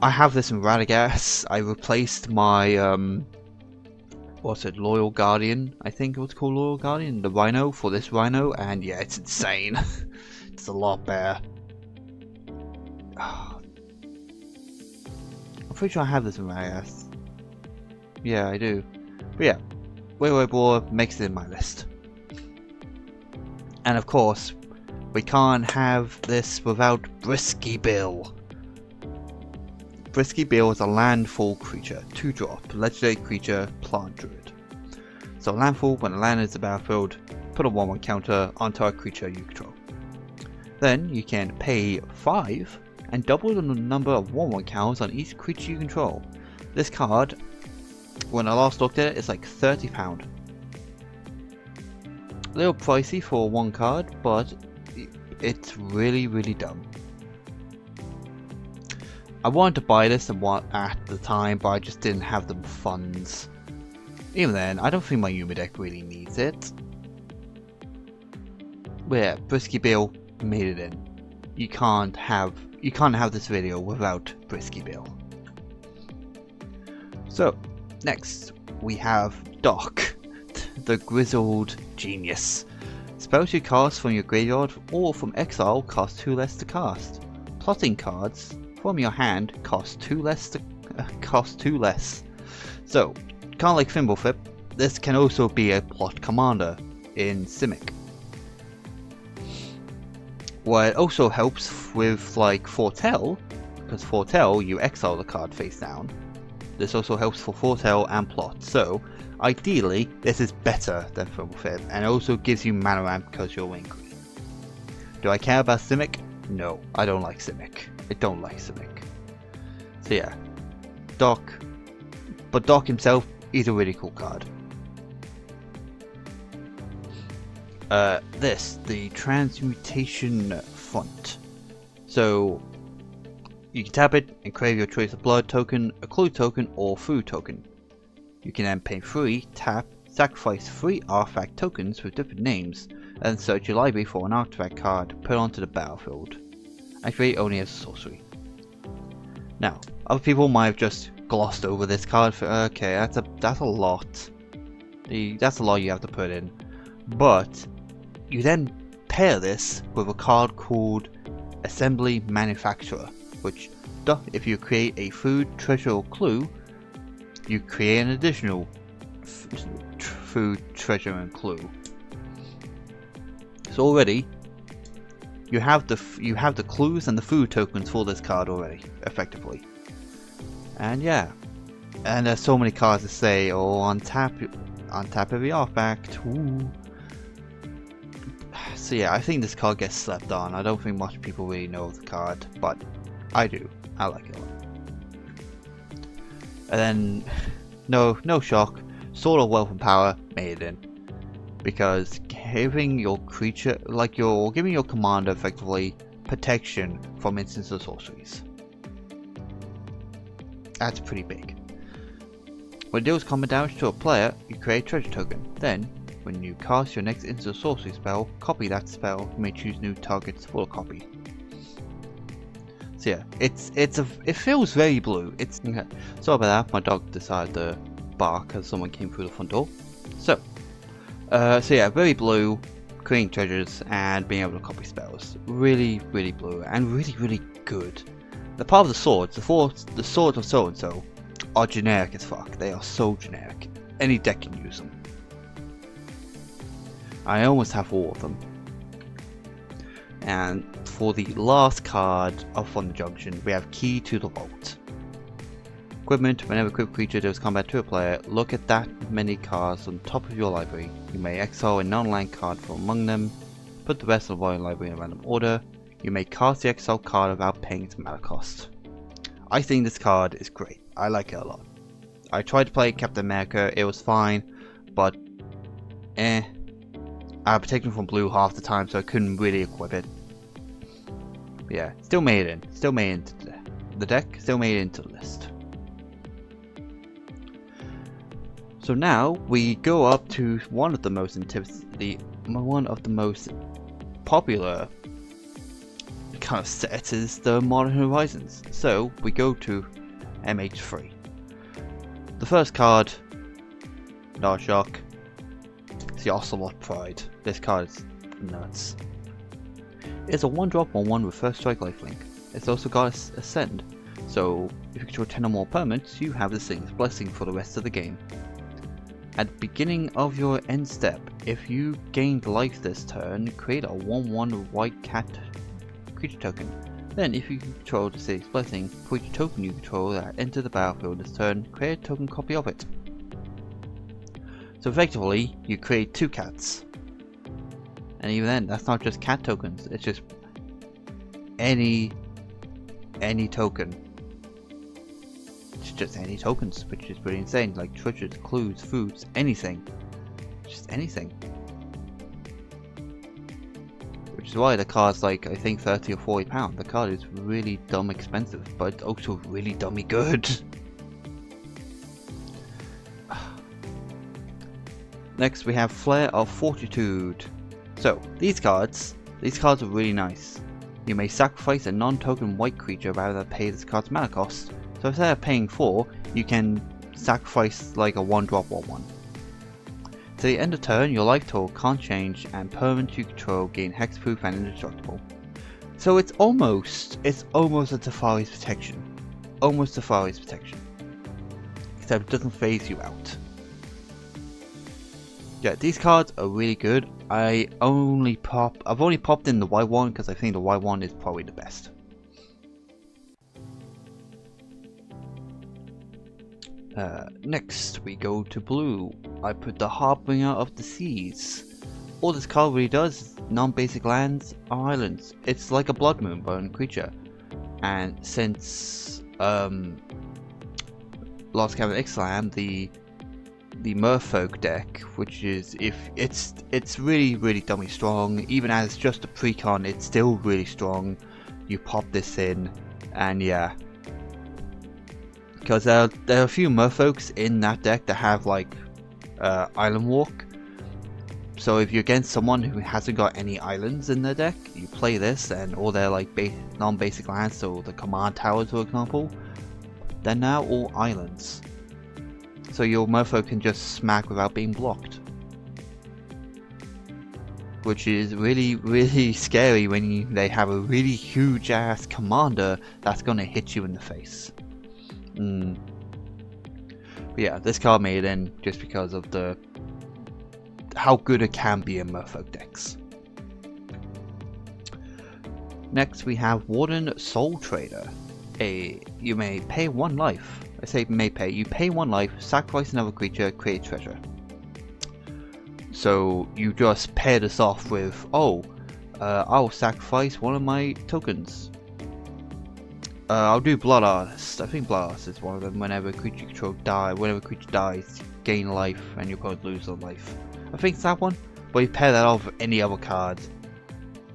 I have this in Radagast. I replaced my what's it, Loyal Guardian, I think it was called Loyal Guardian, the Rhino, for this Rhino, and yeah, it's insane. It's is a lot better. I'm pretty sure I have this in my ass. Yeah, I do. But yeah, Wayward Boar makes it in my list. And of course, we can't have this without Brisky Bill. Brisky Bill is a landfall creature, 2-drop, legendary creature, plant druid. So landfall, when a land is a battlefield, put a 1/1 counter onto a creature you control. Then you can pay 5 and double the number of 1/1 counters on each creature you control. This card, when I last looked at it, is like £30. A little pricey for one card, but it's really, really dumb. I wanted to buy this at the time, but I just didn't have the funds. Even then, I don't think my Yuma deck really needs it. But yeah, Brisky Bill made it in. You can't have this video without Brisky Bill. So, next we have Doc, the Grizzled Genius. Spells you cast from your graveyard or from exile cost 2 less to cast. Plotting cards from your hand cost 2 less. So, kind of like Thimbleflip, this can also be a plot commander in Simic. Well, it also helps with like Foretell, because Foretell you exile the card face down. This also helps for Foretell and Plot, so ideally this is better than Thimbleflip, and it also gives you mana ramp because you're angry. Do I care about Simic? No, I don't like Simic. So yeah, Doc. But Doc himself, he's a really cool card. The Transmutation Font. So you can tap it and crave your choice of blood token, a clue token, or food token. You can then pay 3, tap, sacrifice 3 artifact tokens with different names, and search your library for an artifact card, put onto the battlefield. Activate only as a sorcery. Now, other people might have just glossed over this card for okay, that's a lot. That's a lot you have to put in. But you then pair this with a card called Assembly Manufacturer, which if you create a food, treasure, or clue, you create an additional food, treasure, and clue. So already you have the clues and the food tokens for this card already, effectively. And yeah, and there's so many cards to say, oh, untap every artifact. Ooh. So yeah, I think this card gets slept on. I don't think much people really know of the card, but I do. I like it a lot. And then, no shock, Sword of Wealth and Power made it in, because giving your creature, you're giving your commander effectively protection from instants or sorceries. That's pretty big. When it deals combat damage to a player, you create a treasure token. Then, when you cast your next instant or sorcery spell, copy that spell. You may choose new targets for a copy. So yeah, it feels very blue. It's okay. Sorry about that. My dog decided to bark as someone came through the front door. So yeah, very blue, creating treasures and being able to copy spells. Really, really blue and really, really good. The part of the swords, the swords of so and so, are generic as fuck. They are so generic. Any deck can use them. I almost have all of them. And for the last card of Thunder Junction, we have Key to the Vault. Equipment: whenever equipped creature does combat to a player, look at that many cards on top of your library. You may exile a non-land card from among them, put the rest of the Royal Library in random order. You may cast the exile card without paying its mana cost. I think this card is great. I like it a lot. I tried to play Captain America, it was fine, but I have protection from blue half the time, so I couldn't really equip it. But yeah, still made it in. Still made it into the deck, still made it into the list. So now we go up to one of the most popular kind of sets is the Modern Horizons. So we go to MH3. The first card, not a shock, it's the Ocelot Pride. This card is nuts. It's a 1-drop 1/1 with first strike lifelink. It's also got Ascend, so if you control 10 or more permanents, you have the Sing's Blessing for the rest of the game. At the beginning of your end step, if you gained life this turn, create a 1/1 white cat creature token. Then, if you control the Sing's Blessing, for each token you control that enters the battlefield this turn, create a token copy of it. So effectively, you create 2 cats. And even then, that's not just cat tokens, it's just any token. It's just any tokens, which is pretty insane, like treasures, clues, foods, anything. Just anything. Which is why the card's like, I think 30 or 40 pounds. The card is really dumb expensive, but also really dummy good. Next we have Flare of Fortitude. So, these cards are really nice. You may sacrifice a non-token white creature rather than pay this card's mana cost. So instead of paying 4, you can sacrifice like a 1-drop 1/1. To the end of turn, your life total can't change, and permanents you control gain hexproof and indestructible. So it's almost a Tefari's Protection. Almost Tefari's Protection. Except it doesn't phase you out. Yeah, these cards are really good. I've only popped in the white one because I think the white one is probably the best. Next we go to blue. I put the Harbinger of the Seas. All this card really does is non-basic lands or islands. It's like a Blood Moon but a creature. And since Lost Cabin Ixalan, the Merfolk deck, which is it's really dummy strong. Even as just a precon, it's still really strong. You pop this in, and yeah, because there are a few Merfolks in that deck that have like Island Walk. So if you're against someone who hasn't got any islands in their deck, you play this, and all their like non-basic lands, so the command towers, for example, they're now all islands. So your Merfolk can just smack without being blocked. Which is really scary when they have a really huge ass commander that's gonna hit you in the face. But yeah, this card made it in just because of how good it can be in Merfolk decks. Next we have Warden Soul Trader. You may pay 1 life. I say may pay. You pay 1 life, sacrifice another creature, create treasure. So you just pair this off with, I'll sacrifice one of my tokens. I'll do Blood Artist. I think Blood Artist is one of them. Whenever a creature dies, gain life, and your opponent loses a life. I think it's that one. But you pair that off with any other card.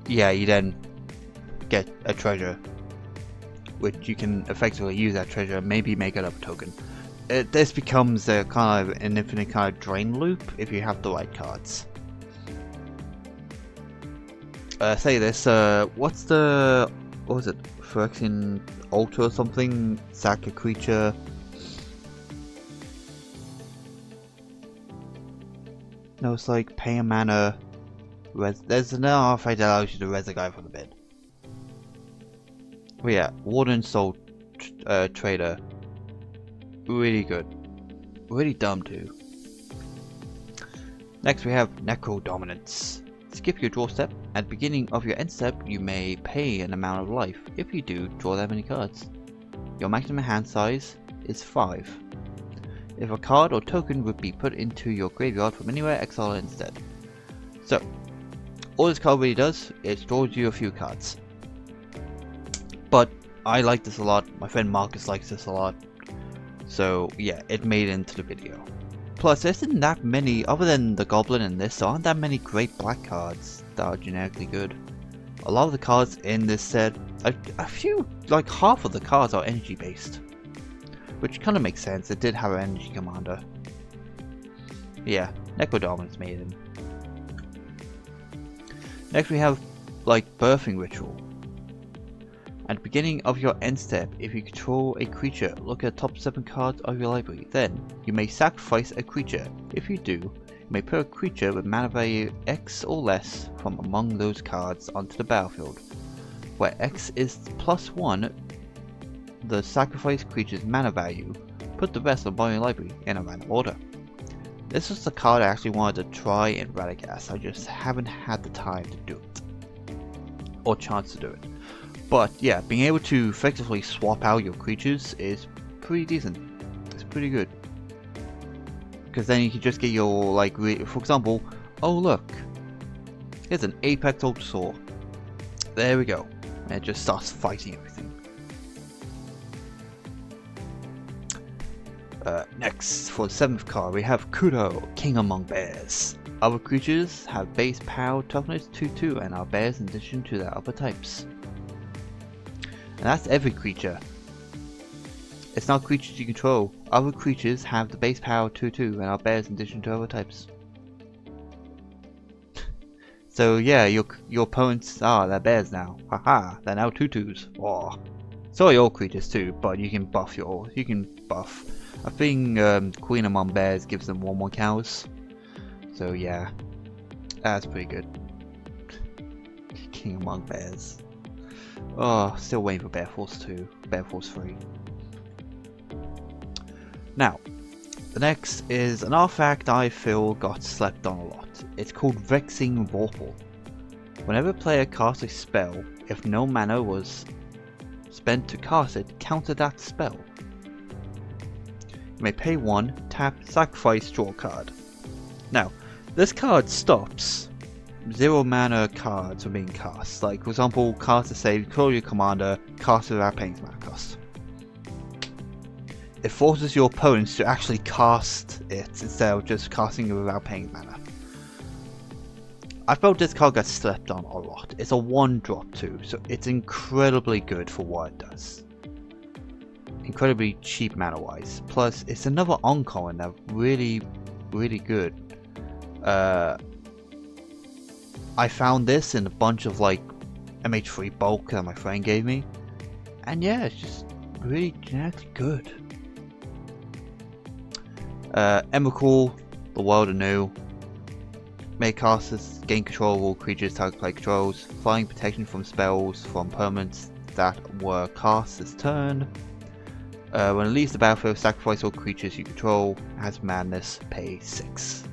Yeah, you then get a treasure, which you can effectively use that treasure, maybe make it up a token. This becomes a kind of an infinite kind of drain loop if you have the right cards. Say this, what was it? Phyrexian Altar or something? Sack a creature. No, it's like pay a mana. There's another artifact that allows you to res a guy from the bed. But yeah, Warden Soul Trader. Really good. Really dumb too. Next we have Necro Dominance. Skip your draw step. At the beginning of your end step, you may pay an amount of life. If you do, draw that many cards. Your maximum hand size is 5. If a card or token would be put into your graveyard from anywhere, exile it instead. So, all this card really does is draws you a few cards. But I like this a lot. My friend Marcus likes this a lot. So yeah, it made it into the video. Plus, there isn't that many, other than the Goblin and this, there aren't that many great black cards that are generically good. A lot of the cards in this set, a few, like half of the cards are energy based. Which kind of makes sense, it did have an energy commander. Yeah, Necro Dominance made it. Next we have, like, Birthing Ritual. At the beginning of your end step, if you control a creature, look at the top 7 cards of your library. Then, you may sacrifice a creature. If you do, may put a creature with mana value X or less from among those cards onto the battlefield, where X is +1 the sacrificed creature's mana value. Put the rest of the body library in a random order. This was the card I actually wanted to try in Radagast, I just haven't had the time to do it. Or chance to do it. But yeah, being able to effectively swap out your creatures is pretty decent. It's pretty good. Because then you can just get your, like, for example, oh look, here's an Apex Ultrasaur. There we go. And it just starts fighting everything. Next, for the 7th card, we have Kudo, King Among Bears. Other creatures have base power toughness 2/2 and are bears in addition to their other types. And that's every creature. It's not creatures you control. Other creatures have the base power 2/2 and are bears in addition to other types. So yeah, your opponents they're bears now. Haha, they're now 2/2s. Oh. So are your creatures too, but you can buff I think Queen Among Bears gives them 1/1 counters. So yeah, that's pretty good. King Among Bears. Oh, still waiting for Bear Force 2, Bear Force 3. Now, the next is an artifact I feel got slept on a lot. It's called Vexing Vorpal. Whenever a player casts a spell, if no mana was spent to cast it, counter that spell. You may pay 1, tap, sacrifice, draw a card. Now, this card stops 0 mana cards from being cast. Like, for example, cast a save, control your commander, cast it without paying its mana cost. It forces your opponents to actually cast it instead of just casting it without paying mana. I felt this card got slept on a lot. It's a 1-drop too, so it's incredibly good for what it does. Incredibly cheap mana wise. Plus, it's another uncommon that really good. I found this in a bunch of like MH3 bulk that my friend gave me, and yeah, it's just really genetically good. Emrakul, the world anew. May casters gain control of all creatures target player controls, flying protection from spells from permanents that were cast this turn. When it leaves the battlefield, sacrifice all creatures you control. Has madness, pay 6.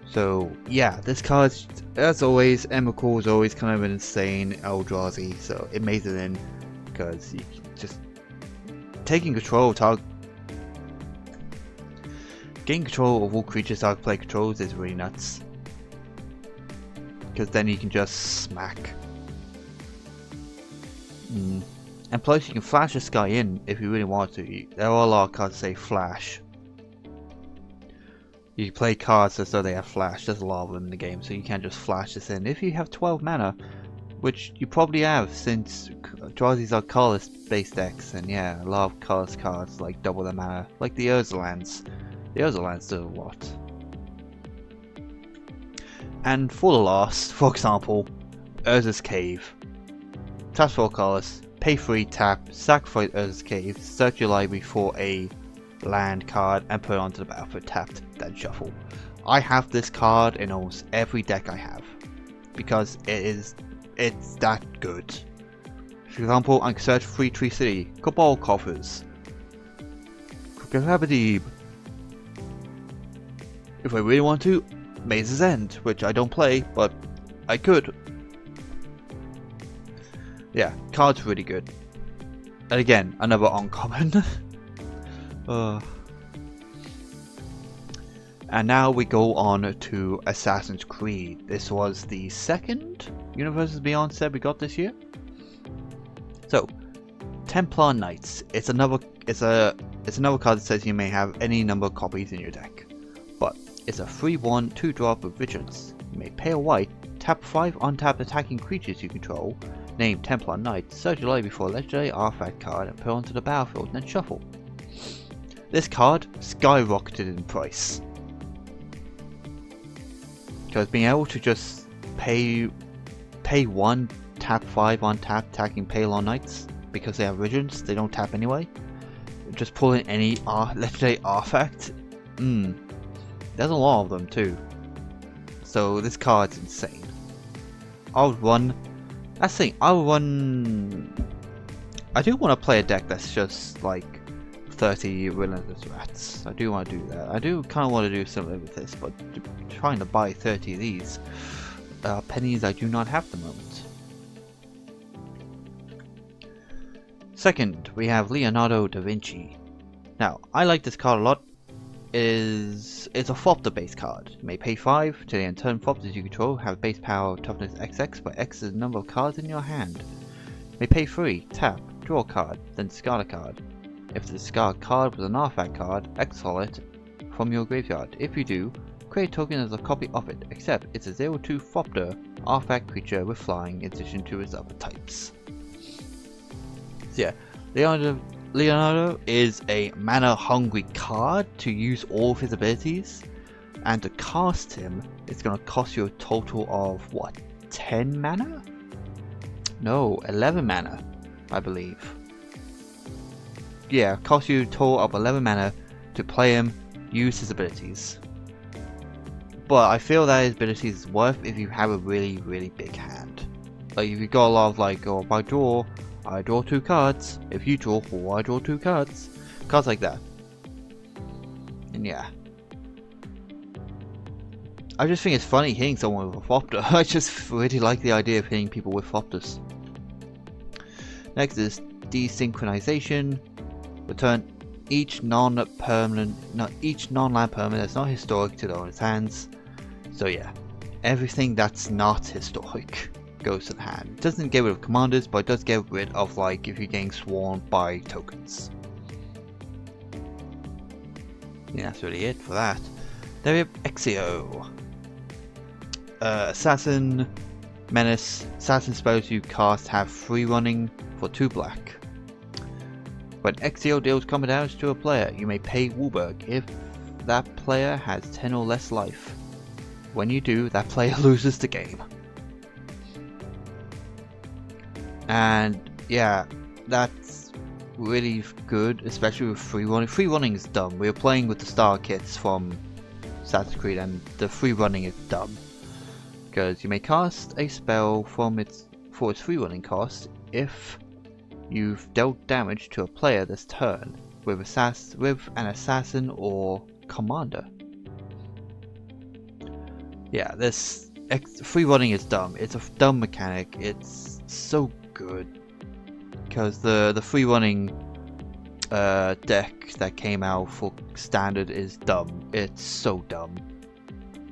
So yeah, this card, as always, Emrakul is always kind of an insane Eldrazi, so it made it in because you just taking control of target. Getting control of all creatures target player controls is really nuts. Because then you can just smack. And plus you can flash this guy in if you really want to. There are a lot of cards that say flash. You play cards as though they have flash. There's a lot of them in the game, so you can't just flash this in. If you have 12 mana, which you probably have since Eldrazi's are colorless based decks, and yeah, a lot of colorless cards like double the mana, like the Urzalands. The Urzalands do a lot. And for the last, for example, Urza's Cave. Tap 4 colors, pay 3, tap, sacrifice Urza's Cave, search your library for a land card and put it onto the battlefield tapped, then shuffle. I have this card in almost every deck I have because it's that good. For example, I can search for Tree City, Cabal Coffers, Crooked. If I really want to, Maze's End, which I don't play, but I could. Yeah, card's really good. And again, another uncommon. And now we go on to Assassin's Creed. This was the second Universes Beyond set we got this year. So, Templar Knights. It's another card that says you may have any number of copies in your deck. But it's a 3/1 2-drop with Vigilance. You may pay a white, tap 5 untapped attacking creatures you control, name Templar Knight, search your library for a legendary artifact card and put it onto the battlefield, then shuffle. This card skyrocketed in price. Because being able to just pay 1, tap 5 untapped attacking Palor Knights, because they have Vigilance, they don't tap anyway. Just pull in any legendary artifact. There's a lot of them too. So this card's insane. I would run. That's the thing. I would run. I do want to play a deck that's just like 30 Relentless Rats. I do want to do that. I do kind of want to do similar with this, but trying to buy 30 of these pennies I do not have at the moment. Second, we have Leonardo da Vinci. Now, I like this card a lot. It's a Thopter based card. You may pay 5 to the end turn Thopters you control have base power toughness XX, where X is the number of cards in your hand. You may pay 3, tap, draw a card, then discard a card. If the discard card was an artifact card, exile it from your graveyard. If you do, create a token as a copy of it, except it's a 0/2 Thopter artifact creature with flying in addition to its other types. So yeah, Leonardo is a mana hungry card to use all of his abilities, and to cast him it's going to cost you a total of what, 10 mana? No, 11 mana, I believe. Yeah, cost you a total of 11 mana to play him, use his abilities. But I feel that his abilities is worth if you have a really, really big hand. Like if you got a lot of like, oh, if I draw 2 cards. If you draw 4, I draw 2 cards. Cards like that. And yeah. I just think it's funny hitting someone with a Thopter. I just really like the idea of hitting people with Thopters. Next is Desynchronization. Return each non-land permanent that's not historic to the owner's hands. So yeah, everything that's not historic goes to the hand. It doesn't get rid of commanders, but it does get rid of like if you're getting swarmed by tokens. Yeah, that's really it for that. Then we have Exio. Assassin, Menace. Assassin spells you cast have free running for 2 black. When Exio deals combat damage to a player, you may pay Woolberg if that player has 10 or less life. When you do, that player loses the game. And yeah, that's really good, especially with free running. Free running is dumb. We were playing with the star kits from Assassin's Creed, and the free running is dumb. Because you may cast a spell for its free running cost if you've dealt damage to a player this turn with an assassin or commander. Yeah, this free running is dumb. It's a dumb mechanic. It's so good because the free running deck that came out for standard is dumb. It's so dumb,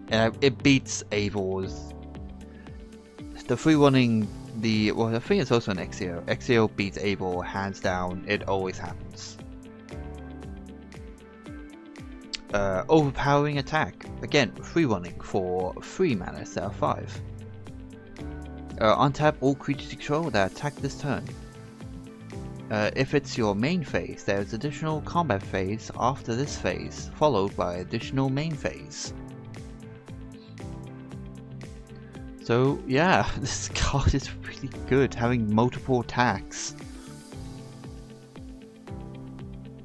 and it beats Eivor's. The free running, I think it's also an Exio. Exio beats Eivor hands down. It always happens. Overpowering attack. Again, free running for 3 mana instead of 5. Untap all creatures you control that attack this turn. If it's your main phase, there is additional combat phase after this phase, followed by additional main phase. So yeah, this card is really good, having multiple attacks.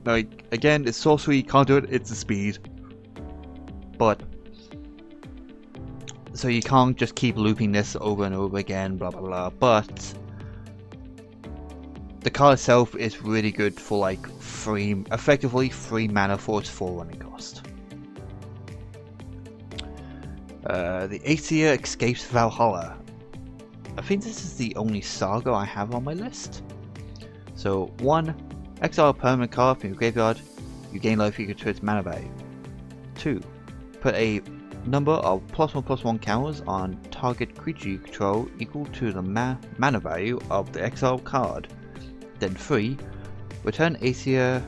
Like, again, it's sorcery, you can't do it, it's a speed. But, so you can't just keep looping this over and over again, blah blah blah, but the card itself is really good for like effectively 3 mana for its 4 running cost. The Aesir Escapes Valhalla. I think this is the only saga I have on my list. So 1. Exile a permanent card from your graveyard. You gain life equal to its mana value. 2. Put a number of +1/+1 counters on target creature you control equal to the mana value of the exiled card. Then 3. Return the Aesir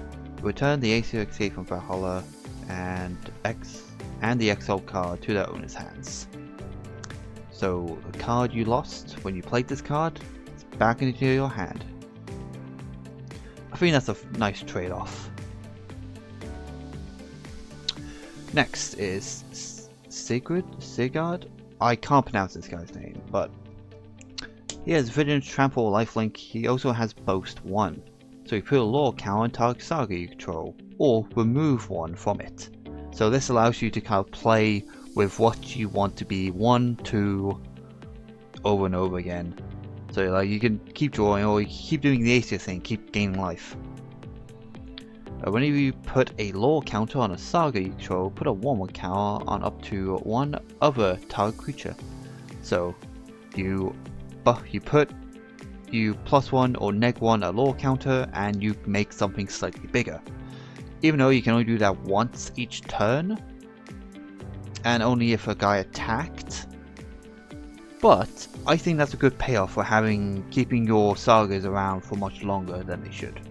Escape from Valhalla and the exiled card to their owner's hands. So the card you lost when you played this card is back into your hand. I think that's a nice trade-off. Next is Sigurd. I can't pronounce this guy's name, but he has Vigilance, Trample, Lifelink. He also has Boast 1. So you put a lore counter on target saga you control, or remove one from it. So this allows you to kind of play with what you want to be 1, 2 over and over again. So like you can keep drawing, or you can keep doing the Aesir thing, keep gaining life. Whenever you put a lore counter on a saga you control, put a 1/1 counter on up to one other target creature. So you +1 or -1 a lore counter and you make something slightly bigger. Even though you can only do that once each turn, and only if a guy attacked. But I think that's a good payoff for keeping your sagas around for much longer than they should.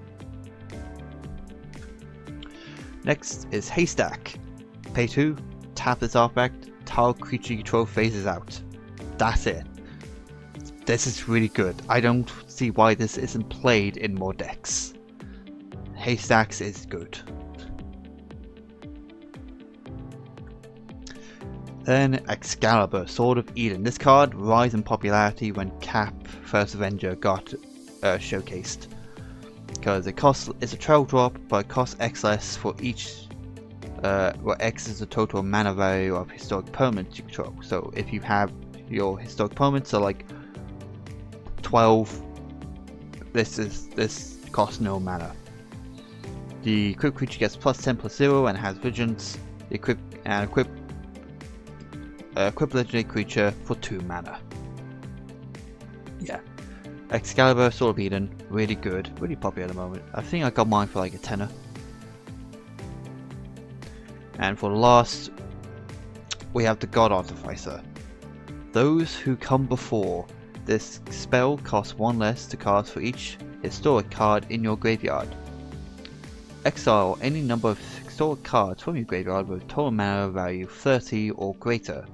Next is Haystack. Pay 2, tap this artifact, target creature you control phases out. That's it. This is really good. I don't see why this isn't played in more decks. Haystacks is good. Then Excalibur, Sword of Eden. This card rise in popularity when Cap First Avenger got showcased. Because it's a trail drop, but it costs X less for each, where X is the total mana value of historic permanents you control. So if you have your historic permanents are like 12, this costs no mana. The equipped creature gets +10/+0 and has vigilance. The equip legendary creature for 2 mana. Yeah. Excalibur, Sword of Eden, really good, really popular at the moment. I think I got mine for like a tenner. And for the last, we have the God Artificer. Those who come before. This spell costs 1 less to cast for each historic card in your graveyard. Exile any number of historic cards from your graveyard with total mana value 30 or greater.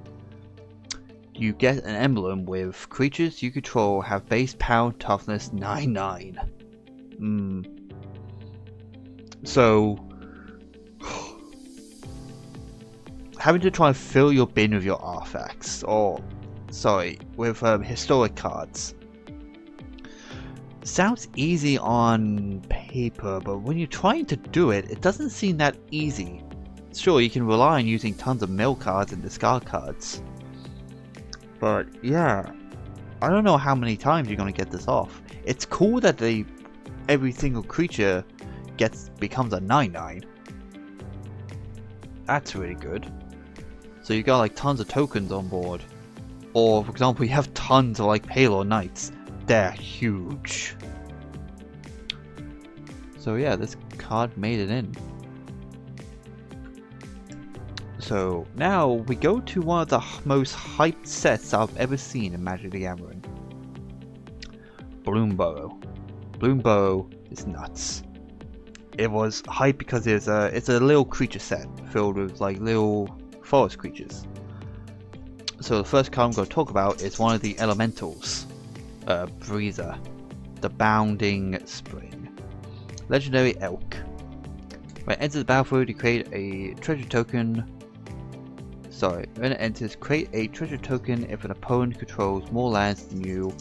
You get an emblem with creatures you control have base power toughness 9/9. So having to try and fill your bin with your artifacts, with historic cards, sounds easy on paper, but when you're trying to do it, it doesn't seem that easy. Sure, you can rely on using tons of mill cards and discard cards, but yeah, I don't know how many times you're gonna get this off. It's cool that every single creature becomes a 9/9. That's really good. So you got like tons of tokens on board. Or for example, you have tons of like Palor Knights. They're huge. So yeah, this card made it in. So now we go to one of the most hyped sets I've ever seen in Magic the Gathering. Bloomburrow. Bloomburrow is nuts. It was hyped because it's a little creature set filled with like little forest creatures. So the first card I'm going to talk about is one of the elementals, Breezer, the Bounding Spring. Legendary Elk. When it enters the battlefield, you create a treasure token. When it enters, create a treasure token. If an opponent controls more lands than you,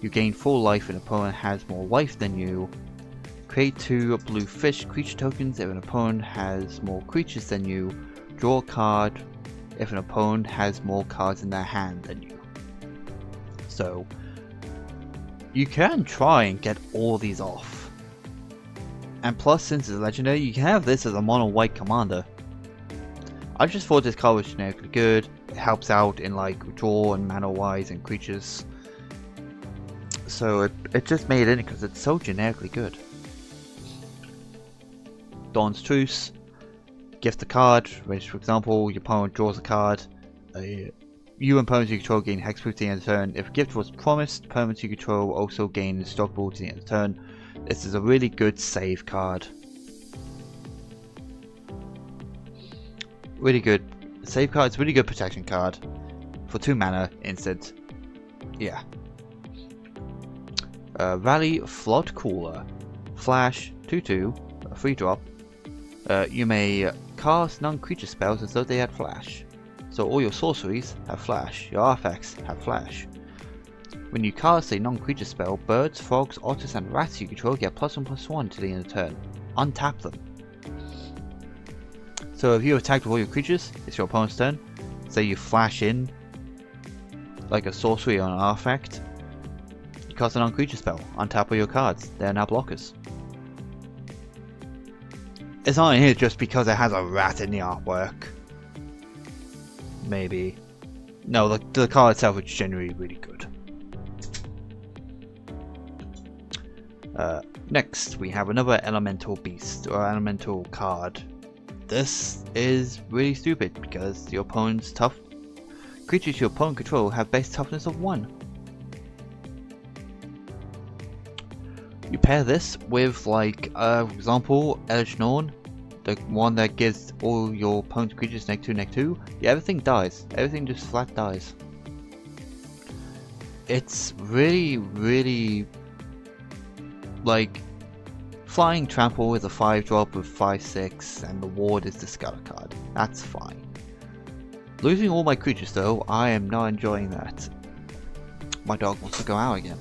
you gain 4 life. If an opponent has more life than you, create 2 blue fish creature tokens. If an opponent has more creatures than you, draw a card. If an opponent has more cards in their hand than you. So you can try and get all these off. And plus, since it's legendary, you can have this as a mono white commander. I just thought this card was generically good. It helps out in like draw and mana wise and creatures. So it just made it in because it's so generically good. Dawn's Truce. Gift a card, which for example, your opponent draws a card. You and permanents you control gain hexproof at the end of the turn. If a gift was promised, permanents you control also gain indestructible to the end of the turn. This is a really good save card. Really good save card. It's a really good protection card for 2 mana instant. Yeah. Rally Flood Cooler. Flash 2/2, a free drop. You may cast non-creature spells as though they had flash. So all your sorceries have flash, your artifacts have flash. When you cast a non-creature spell, birds, frogs, otters and rats you control get +1/+1 to the end of the turn. Untap them. So So if you attack with all your creatures, it's your opponent's turn. Say you flash in like a sorcery or an artifact, you cast a non-creature spell on top of your cards. They're now blockers. It's not in here just because it has a rat in the artwork. Maybe. No, the card itself is generally really good. Next, we have another elemental beast or elemental card. This is really stupid because your opponent's creatures your opponent control have base toughness of 1. You pair this with, like, for example, Elesh Norn, the one that gives all your opponent's creatures -2/-2. Yeah, everything dies. Everything just flat dies. It's really like flying trample is a 5-drop with 5/6, and the ward is the scatter card. That's fine. Losing all my creatures though, I am not enjoying that. My dog wants to go out again.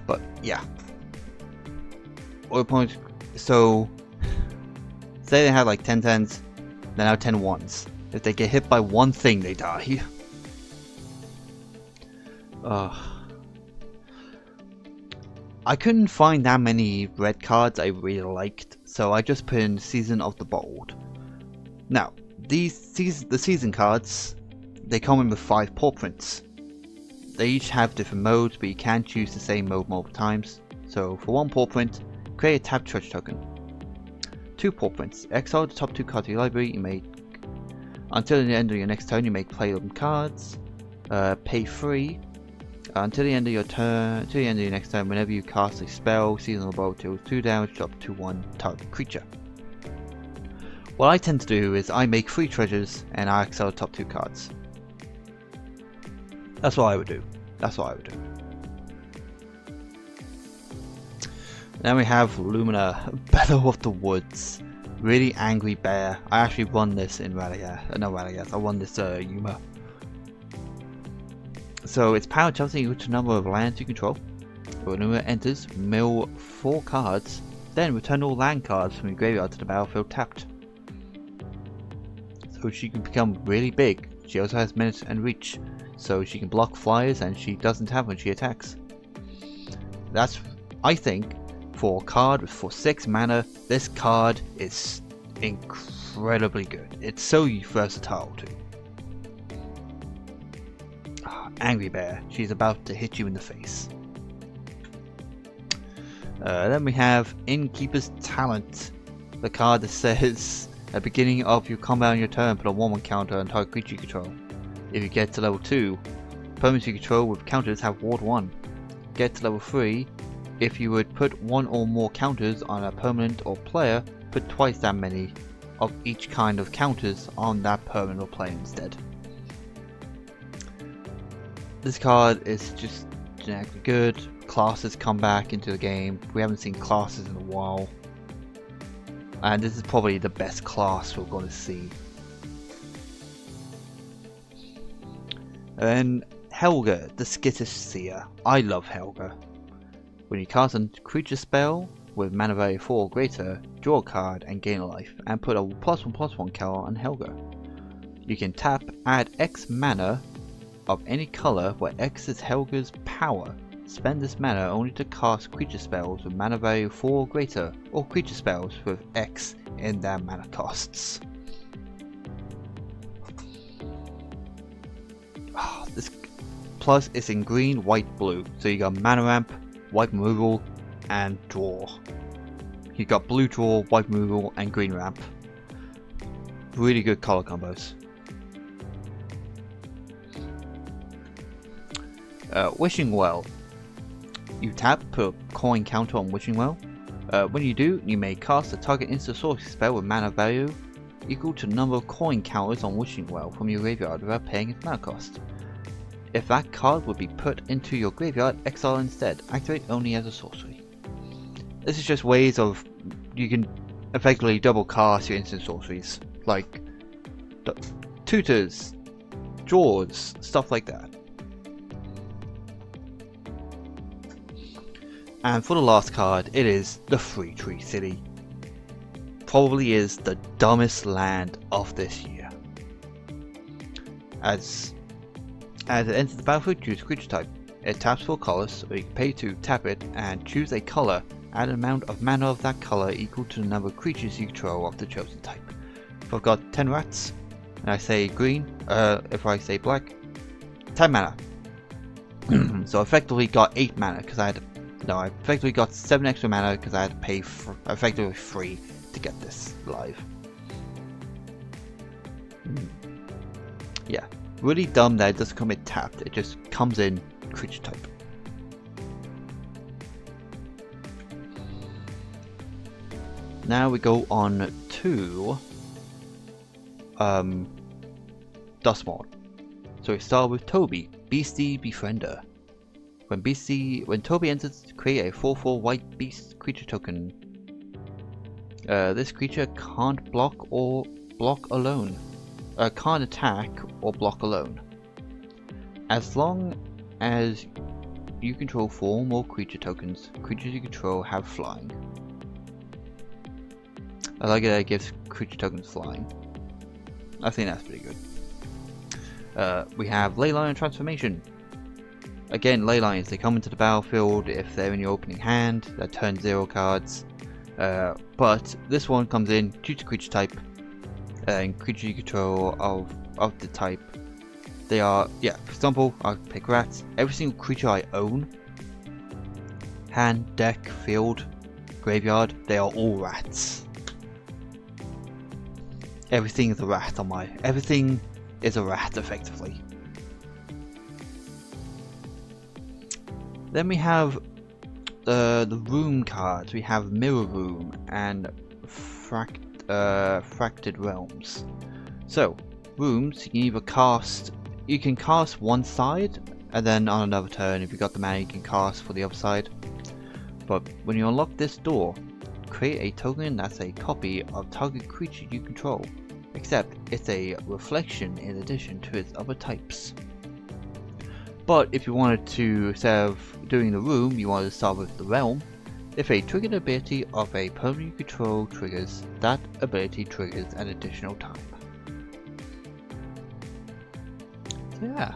But yeah. So say they had like 10 10s, they now 10 1s. If they get hit by one thing, they die. I couldn't find that many red cards I really liked, so I just put in Season of the Bold. Now, the season cards, they come in with 5 paw prints. They each have different modes, but you can choose the same mode multiple times. So for 1 paw print, create a tapped treasure token. 2 paw prints, exile the top 2 cards of your library. You may, until the end of your next turn, you may play them cards. Pay 3. Until the end of your turn, to the end of your next turn, whenever you cast a spell, Season of the Bold deals 2 damage to up to 1 target creature. What I tend to do is I make 3 treasures and I exile the top 2 cards. That's what I would do. Then we have Lumina, Bellow of the Woods. Really angry bear. I actually won this in Radagast. I won this Yuma. So its power tells you which number of lands you control. When Lumina enters, mill 4 cards, then return all land cards from your graveyard to the battlefield tapped. So she can become really big. She also has menace and reach, so she can block flyers and she doesn't have when she attacks. That's, I think, for a card for 6 mana, this card is incredibly good. It's so versatile too. Angry Bear, she's about to hit you in the face. Then we have Innkeeper's Talent, the card that says at the beginning of your combat on your turn, put a 1/1 counter on target creature you control. If you get to level 2, permanents you control with counters have ward 1. Get to level 3, if you would put 1 or more counters on a permanent or player, put twice that many of each kind of counters on that permanent or player instead. This card is just genetically good. Classes come back into the game. We haven't seen classes in a while. And this is probably the best class we're going to see. And then Helga, the Skittish Seer. I love Helga. When you cast a creature spell with mana value 4 or greater, draw a card and gain a life, and put a +1/+1 counter on Helga. You can tap, add X mana of any color where X is Helga's power. Spend this mana only to cast creature spells with mana value 4 or greater, or creature spells with X in their mana costs. This plus it's in green, white, blue. So you got mana ramp, white removal, and draw. You got blue draw, white removal, and green ramp. Really good color combos. Wishing Well. You tap, put a coin counter on Wishing Well. When you do, you may cast a target instant sorcery spell with mana value equal to the number of coin counters on Wishing Well from your graveyard without paying its mana cost. If that card would be put into your graveyard, exile instead. Activate only as a sorcery. This is just ways of you can effectively double cast your instant sorceries, like tutors, draws, stuff like that. And for the last card, it is the Free Tree City. Probably is the dumbest land of this year. As it enters the battlefield, choose a creature type. It taps for colors, or you can pay to tap it and choose a color. Add an amount of mana of that color equal to the number of creatures you control of the chosen type. If I've got 10 rats, and I say green, if I say black, 10 mana. So I effectively got 8 mana because I effectively got 7 extra mana because I had to pay for effectively free to get this live. Yeah, really dumb that it doesn't come in tapped, it just comes in creature type. Now we go on to Duskmourn. So we start with Toby, Beastie Befriender. When Toby enters, create a 4/4 white beast creature token. This creature can't block or block alone. Can't attack or block alone. As long as you control 4 more creature tokens, creatures you control have flying. I like that it gives creature tokens flying. I think that's pretty good. We have Leyline Transformation. Again, Leylines, they come into the battlefield if they're in your opening hand, that turns 0 cards. But this one comes in, choose a creature type, and creature you control of the type. They are, yeah, for example, I'll pick rats. Every single creature I own, hand, deck, field, graveyard, they are all rats. Everything is a rat on my, everything is a rat effectively. Then we have the room cards. We have Mirror Room and Fractured Realms. So, rooms, you can cast one side, and then on another turn, if you got the mana, you can cast for the other side. But when you unlock this door, create a token that's a copy of target creature you control, except it's a reflection in addition to its other types. But if you wanted to, instead of doing the room, you wanted to start with the realm. If a triggered ability of a permanent you control triggers, that ability triggers an additional time. So yeah,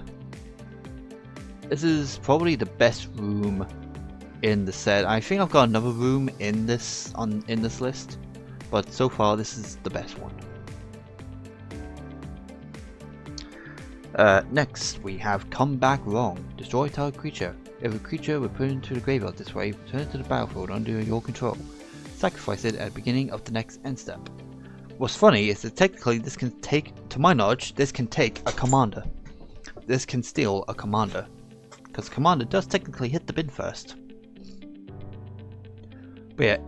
this is probably the best room in the set. I think I've got another room in this list, but so far this is the best one. Next, we have Come Back Wrong. Destroy target creature. If a creature were put into the graveyard this way, return it to the battlefield under your control. Sacrifice it at the beginning of the next end step. What's funny is that technically this can take, to my knowledge, this can take a commander. This can steal a commander. Because commander does technically hit the bin first. But yeah,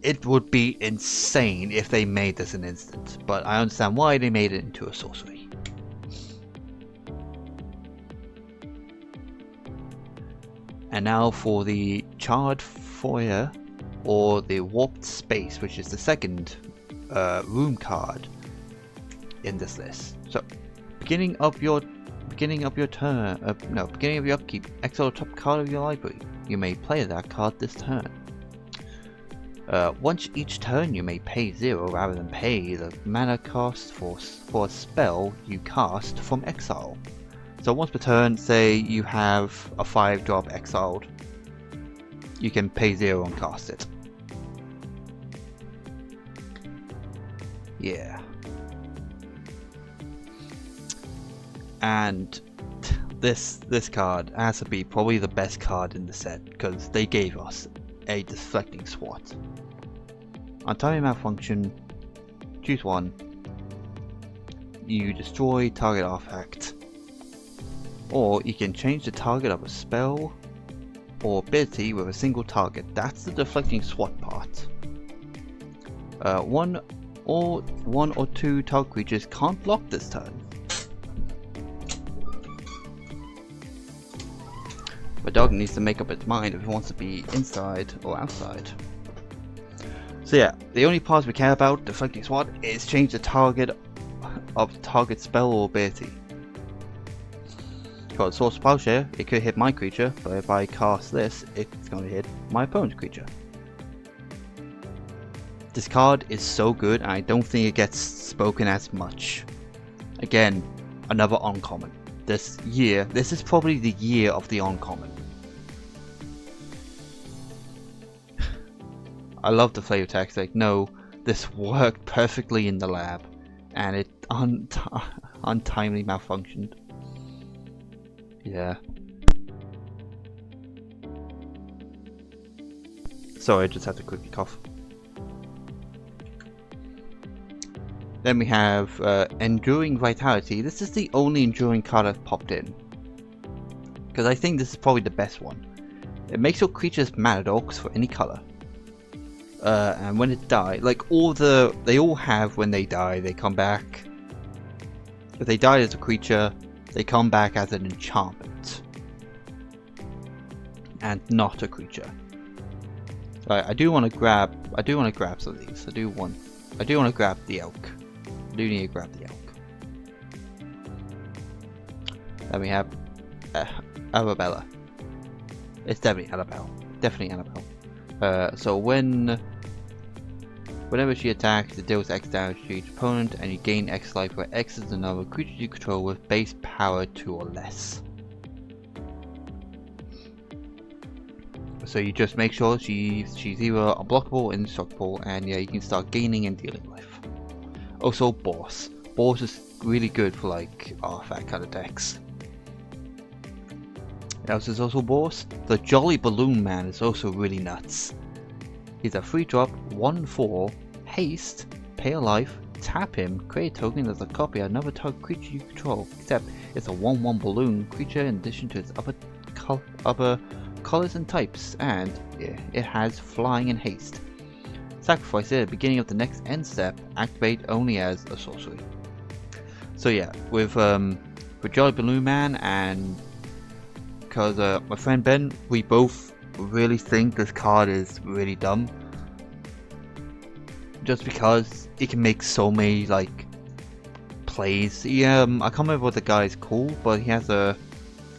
it would be insane if they made this an instant. But I understand why they made it into a sorcery. And now for the Charred Foyer, or the Warped Space, which is the second room card in this list. So, beginning of your upkeep, exile the top card of your library. You may play that card this turn. Once each turn, you may pay 0 rather than pay the mana cost for a spell you cast from exile. So once per turn, say you have a 5-drop exiled, you can pay 0 and cast it. Yeah. And this card has to be probably the best card in the set, because they gave us a Deflecting Swat. On timing malfunction, choose one. You destroy target artifact. Or you can change the target of a spell or ability with a single target. That's the Deflecting Swat part. One or two target creatures can't block this turn. But dog needs to make up its mind if it wants to be inside or outside. So yeah, the only part we care about Deflecting Swat is change the target of the target spell or ability. Got Source Plowshare, it could hit my creature, but if I cast this, it's going to hit my opponent's creature. This card is so good, and I don't think it gets spoken as much. Again, another uncommon. This is probably the year of the uncommon. I love the flavor text, like, no, this worked perfectly in the lab, and it untimely malfunctioned. Yeah. Sorry, I just had to quickly cough. Then we have Enduring Vitality. This is the only Enduring card I've popped in, because I think this is probably the best one. It makes your creatures mana dogs for any color. And when it dies, like they all have when they die, they come back. If they died as a creature, they come back as an enchantment and not a creature. Right, I do want to grab some of these. I do want to grab the elk. I do need to grab the elk. Then we have Arabella. It's definitely Annabelle. Definitely Annabelle. So whenever she attacks, it deals X damage to each opponent, and you gain X life, where X is the number of creatures you control with base power 2 or less. So you just make sure she's either unblockable or indestructible, and yeah, you can start gaining and dealing life. Also, Boss. Boss is really good for like artifact kind of decks. Else is also Boss. The Jolly Balloon Man is also really nuts. He's a 3-drop, 1/4, haste, pay a life, tap him, create a token as a copy of another target creature you control, except it's a 1/1 balloon creature in addition to its other colors and types, and yeah, it has flying and haste. Sacrifice it at the beginning of the next end step, activate only as a sorcery. So yeah, with Jolly Balloon Man, and because my friend Ben, we both really think this card is really dumb, just because it can make so many like plays. I can't remember what the guy's called, but he has a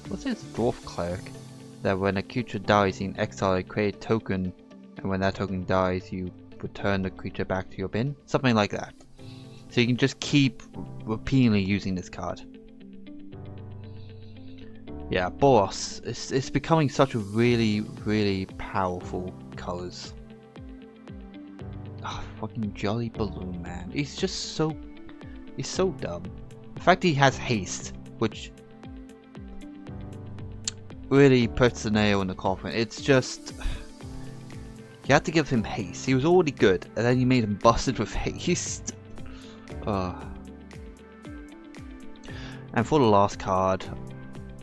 dwarf cleric that when a creature dies in exile, you create a token, and when that token dies, you return the creature back to your bin, something like that. So you can just keep repeatedly using this card. Yeah, Boss, it's becoming such a really, really powerful colors. Oh, fucking Jolly Balloon Man. He's so dumb. The fact he has haste, which really puts the nail in the coffin. It's just, you had to give him haste. He was already good, and then you made him busted with haste. And for the last card,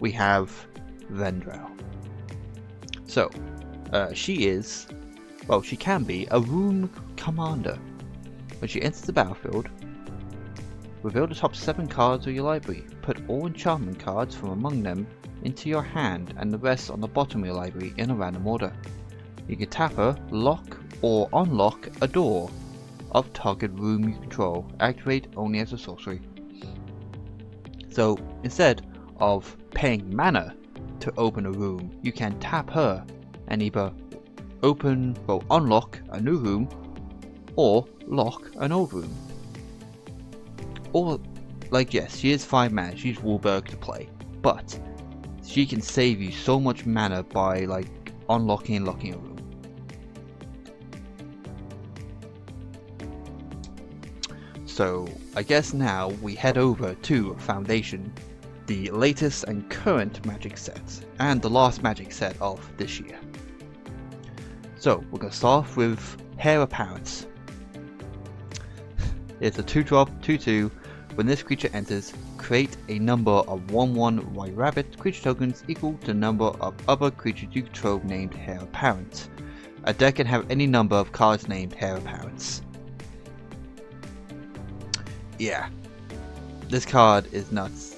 we have Vendrell. So, she can be a Rune Commander. When she enters the battlefield, reveal the top 7 cards of your library. Put all enchantment cards from among them into your hand and the rest on the bottom of your library in a random order. You can tap her, lock or unlock a door of target room you control. Activate only as a sorcery. So instead of paying mana to open a room, you can tap her and either unlock a new room or lock an old room. Or, like, yes, she is 5 mana, she's Wolberg to play, but she can save you so much mana by like unlocking and locking a room. So I guess now we head over to Foundation, the latest and current Magic set, and the last Magic set of this year. So we're going to start off with Heir Apparent. It's a 2-drop, 2/2. When this creature enters, create a number of 1/1 White Rabbit creature tokens equal to the number of other creatures you control named Heir Apparent. A deck can have any number of cards named Heir Apparent. Yeah, this card is nuts.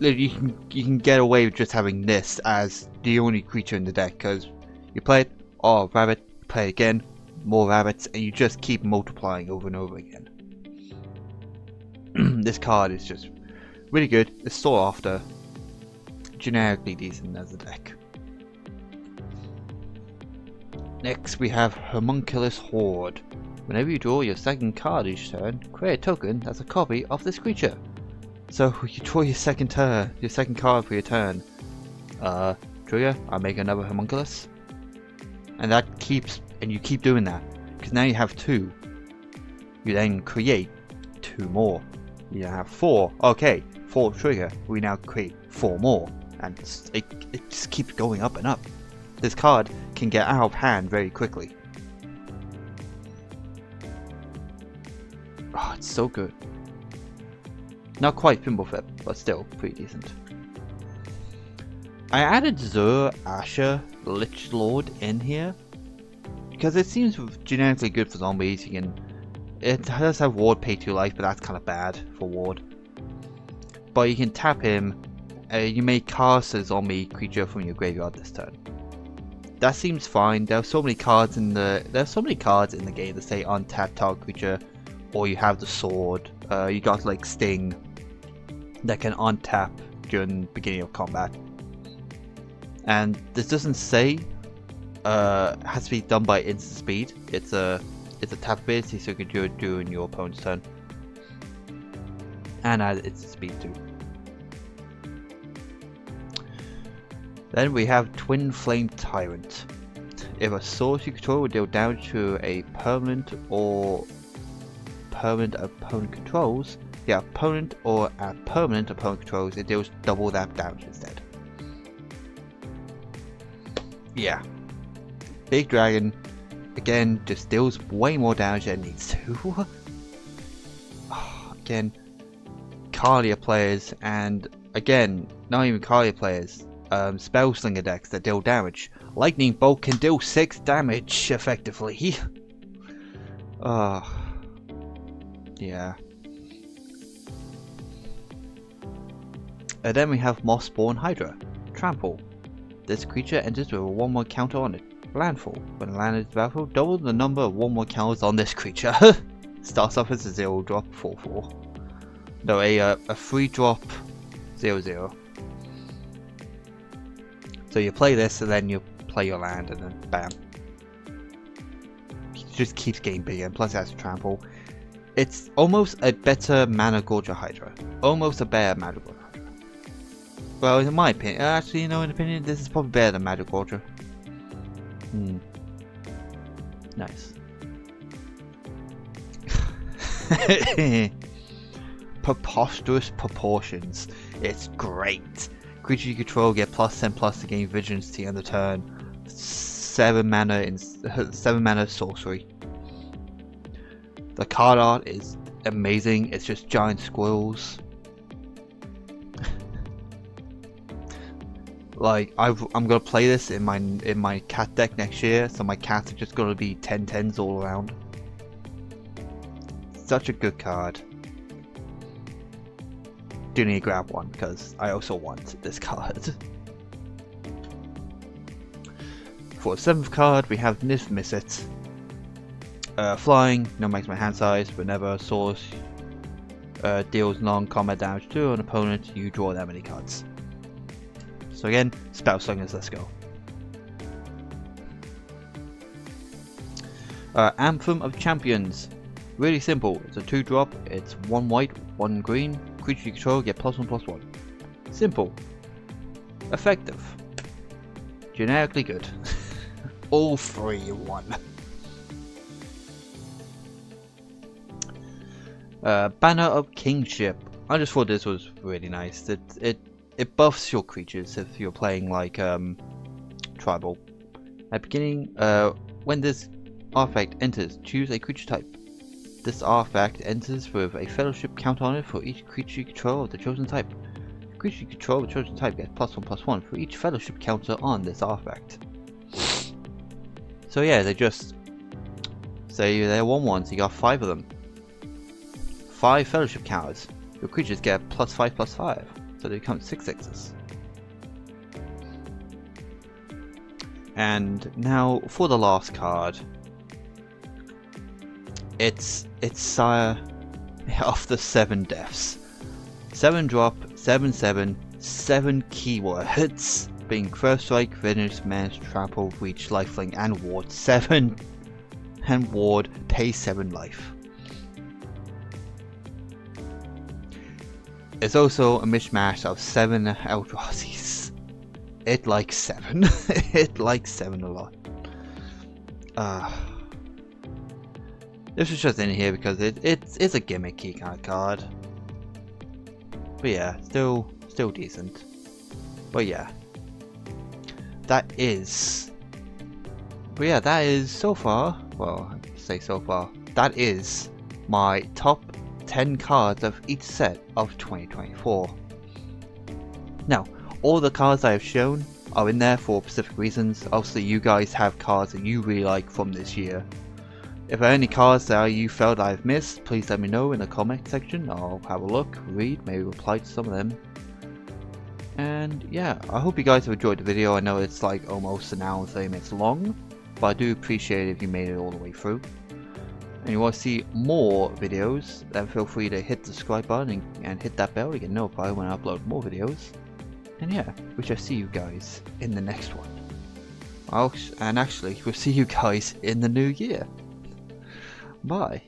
You can get away with just having this as the only creature in the deck, because you play it, oh, rabbit, play it again, more rabbits, and you just keep multiplying over and over again. This card is just Really good. It's sought after. Generically decent as a deck. Next we have Homunculus Horde. Whenever you draw your second card each turn, create a token that's a copy of this creature. So you draw your second card for your turn. Trigger, I make another Homunculus. And you keep doing that. Because now you have 2. You then create 2 more. You now have 4. Okay, 4 trigger. We now create 4 more. And it just keeps going up and up. This card can get out of hand very quickly. Oh, it's so good. Not quite Thimbleflip, but still pretty decent. I added Zur Asher Lich Lord in here because it seems generically good for zombies. It does have Ward pay 2 life, but that's kind of bad for Ward. But you can tap him. You may cast a zombie creature from your graveyard this turn. That seems fine. There are so many cards in the game that say untap target creature, or you have the sword. You got like Sting that can untap during the beginning of combat. And this doesn't say has to be done by instant speed. It's a tap ability, so you can do it during your opponent's turn. And add instant speed too. Then we have Twin Flame Tyrant. If a source you control will deal damage to a permanent or permanent opponent controls, opponent controls, it deals double that damage instead. Yeah. Big Dragon, again, just deals way more damage than it needs to. Again, Kalia players, and again, not even Kalia players, Spellslinger decks that deal damage. Lightning Bolt can deal 6 damage effectively. Yeah. And then we have Mossborn Hydra. Trample. This creature enters with a 1/1 counter on it. Landfall. When land is battlefield, double the number of 1/1 counters on this creature. Starts off as a 0-drop 4/4. No, a 3-drop 0/0. So you play this and then you play your land and then bam. It just keeps getting bigger, and plus it has trample. It's almost a better Mana Gorger Hydra. Almost a better Mana Gorger Hydra. Well, in my opinion, actually, in opinion, this is probably better than Mana Gorger. Nice. Preposterous proportions. It's great. Creature you control get +10/+ to gain Vigilance to end the turn. 7 mana sorcery. The card art is amazing. It's just giant squirrels. Like I'm gonna play this in my cat deck next year, so my cats are just gonna be 10/10s all around. Such a good card. Do need to grab one because I also want this card. For the 7th card, we have Nith Misset. Flying, no maximum hand size, whenever a source deals non-combat damage to an opponent, you draw that many cards. So again, Spellslingers, let's go. Anthem of Champions. Really simple. It's a 2-drop. It's 1 white, 1 green. Creature you control get +1/+1. Simple. Effective. Generically good. All 3 in 1. Banner of Kingship. I just thought this was really nice. It buffs your creatures if you're playing like tribal. At beginning, when this artifact enters, choose a creature type. This artifact enters with a fellowship count on it for each creature you control of the chosen type. The creature you control of the chosen type gets +1/+1 for each fellowship counter on this artifact. So yeah, they just say they're 1/1s, you got 5 of them. 5 fellowship counters. Your creatures get +5/+5, so they become 6/6s. And now for the last card. It's Sire of the 7 Deaths. 7 drop, 7/7, 7 keywords, being First Strike, Finish, Menace, Trample, Reach, Lifelink, and Ward 7, and Ward pays 7 life. It's also a mishmash of 7 Eldrazi's. It likes 7. It likes 7 a lot. This was just in here because it's a gimmicky kind of card. But yeah, still decent. But yeah. That is so far, well, I say so far, that is my top 10 cards of each set of 2024. Now, all the cards I have shown are in there for specific reasons. Obviously, you guys have cards that you really like from this year. If there are any cards that you felt I've missed, please let me know in the comment section. I'll have a look, read, maybe reply to some of them. And yeah, I hope you guys have enjoyed the video. I know it's like almost an hour and 30 minutes long, but I do appreciate it if you made it all the way through. And you want to see more videos, then feel free to hit the subscribe button and hit that bell to get notified when I upload more videos. And yeah, we shall see you guys in the next one. And actually, we'll see you guys in the new year. Bye.